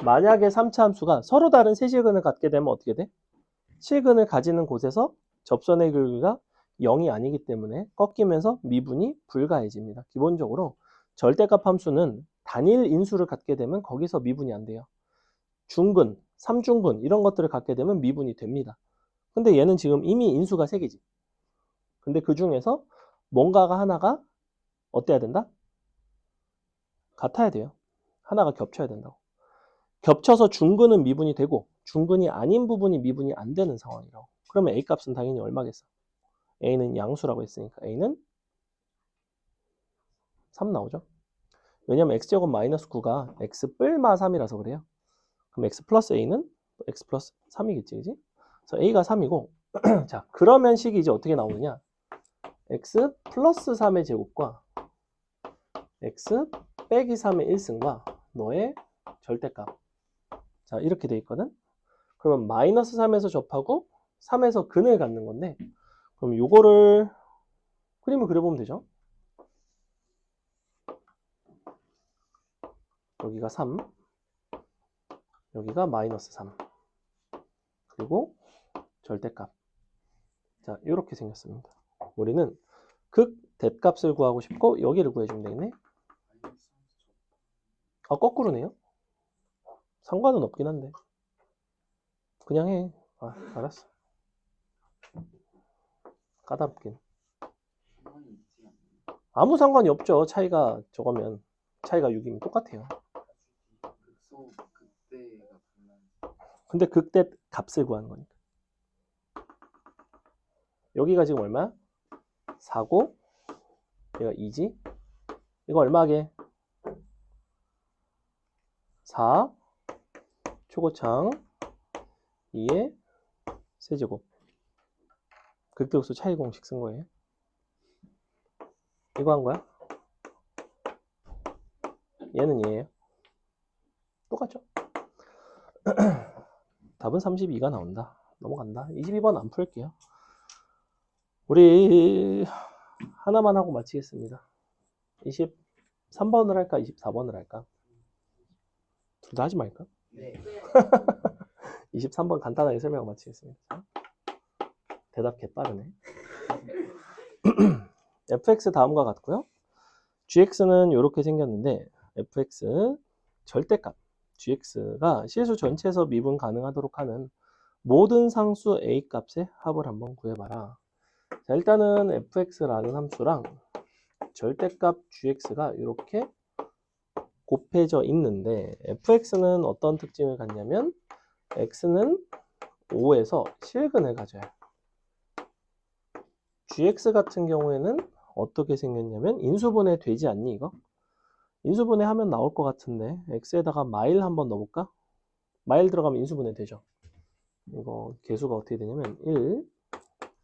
S1: 만약에 3차 함수가 서로 다른 세 실근을 갖게 되면 어떻게 돼? 실근을 가지는 곳에서 접선의 길이가 0이 아니기 때문에 꺾이면서 미분이 불가해집니다. 기본적으로 절대값 함수는 단일 인수를 갖게 되면 거기서 미분이 안 돼요. 중근, 삼중근 이런 것들을 갖게 되면 미분이 됩니다. 근데 얘는 지금 이미 인수가 3개지. 근데 그 중에서 뭔가가 하나가 어때야 된다? 같아야 돼요. 하나가 겹쳐야 된다고. 겹쳐서 중근은 미분이 되고 중근이 아닌 부분이 미분이 안 되는 상황이라고. 그러면 A 값은 당연히 얼마겠어? A는 양수라고 했으니까 A는 3 나오죠. 왜냐면 x제곱 마이너스 9가 x 뿔마 3이라서 그래요. 그럼 x 플러스 A는 x 플러스 3이겠지, 그지? 그래서 A가 3이고 자 그러면 식이 이제 어떻게 나오느냐? x 플러스 3의 제곱과 x 빼기 3의 1승과 너의 절대값. 자 이렇게 돼 있거든. 그러면 마이너스 3에서 접하고 3에서 근을 갖는 건데 그럼 요거를 그림을 그려보면 되죠. 여기가 3 여기가 마이너스 3 그리고 절대값. 자 이렇게 생겼습니다. 우리는 극 대값을 구하고 싶고 여기를 구해주면 되겠네. 아, 거꾸로네요? 상관은 없긴 한데. 그냥 해. 아, 알았어. 까다롭긴.
S3: 상관이 있지 않나?
S1: 아무 상관이 없죠. 차이가 저거면. 차이가 6이면 똑같아요.
S3: 극소 그때가 달라.
S1: 근데 극대 값을 구하는 거니까. 여기가 지금 얼마야? 4고, 얘가 2지? 이거 얼마게? 4, 초고창, 2의 세제곱. 극대극소 차이 공식 쓴 거예요. 이거 한 거야? 얘는 얘예요. 똑같죠? 답은 32가 나온다. 넘어간다. 22번 안 풀게요. 우리 하나만 하고 마치겠습니다. 23번을 할까? 24번을 할까? 둘 다 하지 말까?
S3: 네.
S1: 23번 간단하게 설명하고 마치겠습니다. 대답 개빠르네. fx 다음과 같고요. gx는 이렇게 생겼는데 fx 절대값 gx가 실수 전체에서 미분 가능하도록 하는 모든 상수 a 값의 합을 한번 구해봐라. 자, 일단은 fx라는 함수랑 절대값 gx가 이렇게 곱해져 있는데 fx는 어떤 특징을 갖냐면 x는 5에서 실근을 가져요. gx 같은 경우에는 어떻게 생겼냐면 인수분해 되지 않니 이거? 인수분해 하면 나올 것 같은데 x에다가 마일 한번 넣어볼까? 마일 들어가면 인수분해 되죠. 이거 개수가 어떻게 되냐면 1,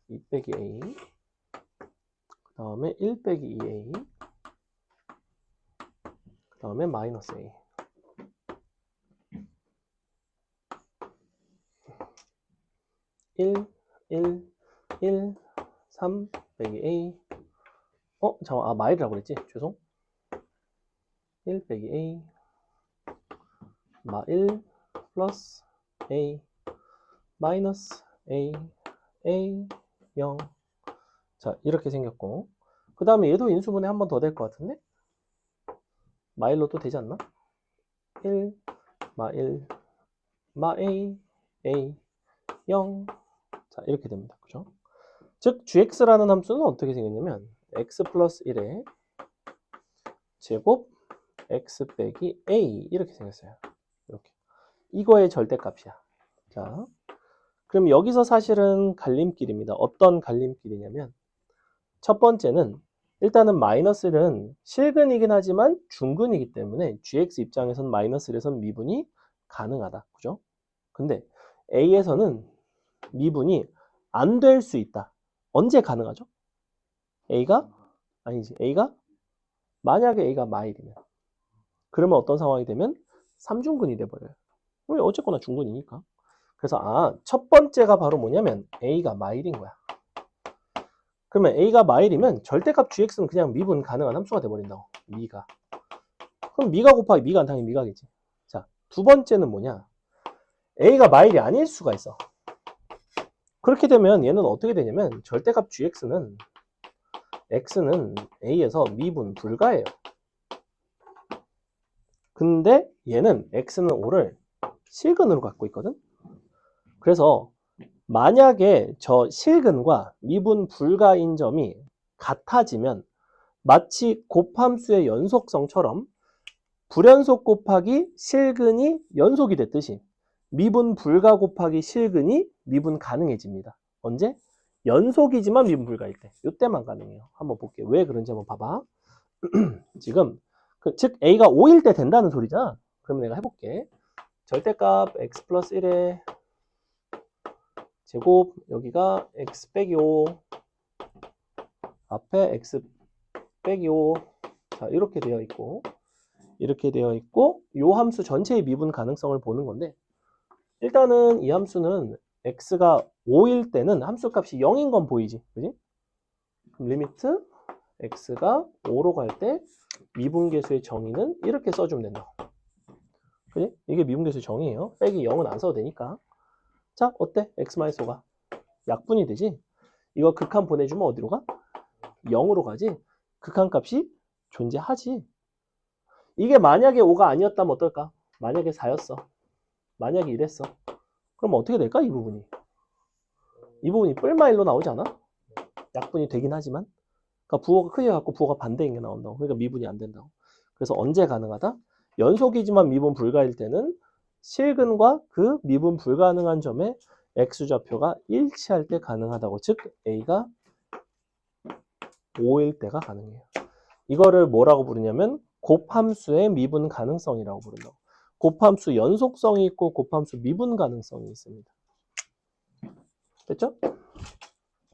S1: 2 빼기 a 그 다음에 1 빼기 2a 그 다음에 마이너스 a 1, 1, 1, 3 빼기 a 잠깐만, 아 마일이라고 그랬지? 죄송. 1 빼기 a 마 1 플러스 a 마이너스 a 0 자 이렇게 생겼고 그 다음에 얘도 인수분해 한 번 더 될 것 같은데 마일로 또 되지 않나? 1 마 1 마 a 0 자 이렇게 됩니다. 그죠? 즉 gx라는 함수는 어떻게 생겼냐면 x 플러스 1의 제곱 x 빼기 a 이렇게 생겼어요. 이렇게 이거의 절대값이야. 자 그럼 여기서 사실은 갈림길입니다. 어떤 갈림길이냐면 첫 번째는 일단은 마이너스는 실근이긴 하지만 중근이기 때문에 gx 입장에선 마이너스 1에선 미분이 가능하다. 그죠? 근데 a에서는 미분이 안 될 수 있다. 언제 가능하죠? a가 아니지. a가 만약에 a가 마일이면 그러면 어떤 상황이 되면 3중근이 돼버려요. 왜 어쨌거나 중근이니까. 그래서 첫 번째가 바로 뭐냐면 a가 마일인 거야. 그러면 a가 마일이면 절대값 gx는 그냥 미분 가능한 함수가 돼버린다고. 미가. 그럼 미가 곱하기 미가 당연히 미가겠지. 자, 두 번째는 뭐냐? a가 마일이 아닐 수가 있어. 그렇게 되면 얘는 어떻게 되냐면 절대값 gx는 x는 a에서 미분 불가해요. 근데 얘는 x는 5를 실근으로 갖고 있거든. 그래서 만약에 저 실근과 미분 불가인 점이 같아지면 마치 곱함수의 연속성처럼 불연속 곱하기 실근이 연속이 됐듯이 미분 불가 곱하기 실근이 미분 가능해집니다. 언제? 연속이지만 미분 불가일 때. 이때만 가능해요. 한번 볼게요. 왜 그런지 한번 봐봐. 지금 즉 a가 5일 때 된다는 소리잖아. 그러면 내가 해볼게. 절대값 x 플러스 1의 제곱 여기가 x 빼기 5 앞에 x 빼기 5 자 이렇게 되어 있고 이 함수 전체의 미분 가능성을 보는 건데 일단은 이 함수는 x가 5일 때는 함수값이 0인 건 보이지? 그지? 그럼 리미트 x가 5로 갈 때 미분계수의 정의는 이렇게 써주면 된다. 그지? 이게 미분계수의 정의예요. 빼기 0은 안 써도 되니까. 자, 어때? x-5가 약분이 되지? 이거 극한 보내주면 어디로 가? 0으로 가지? 극한 값이 존재하지. 이게 만약에 5가 아니었다면 어떨까? 만약에 4였어. 만약에 이랬어. 그럼 어떻게 될까? 이 부분이. 이 부분이 뿔마일로 나오지 않아? 약분이 되긴 하지만. 그러니까 부호가 크게 갖고 부호가 반대인 게 나온다고. 그러니까 미분이 안 된다고. 그래서 언제 가능하다? 연속이지만 미분 불가일 때는 실근과 그 미분 불가능한 점의 x좌표가 일치할 때 가능하다고. 즉 a가 5일 때가 가능해요. 이거를 뭐라고 부르냐면 곱함수의 미분 가능성이라고 부른다고. 곱함수 연속성이 있고 곱함수 미분 가능성이 있습니다. 됐죠?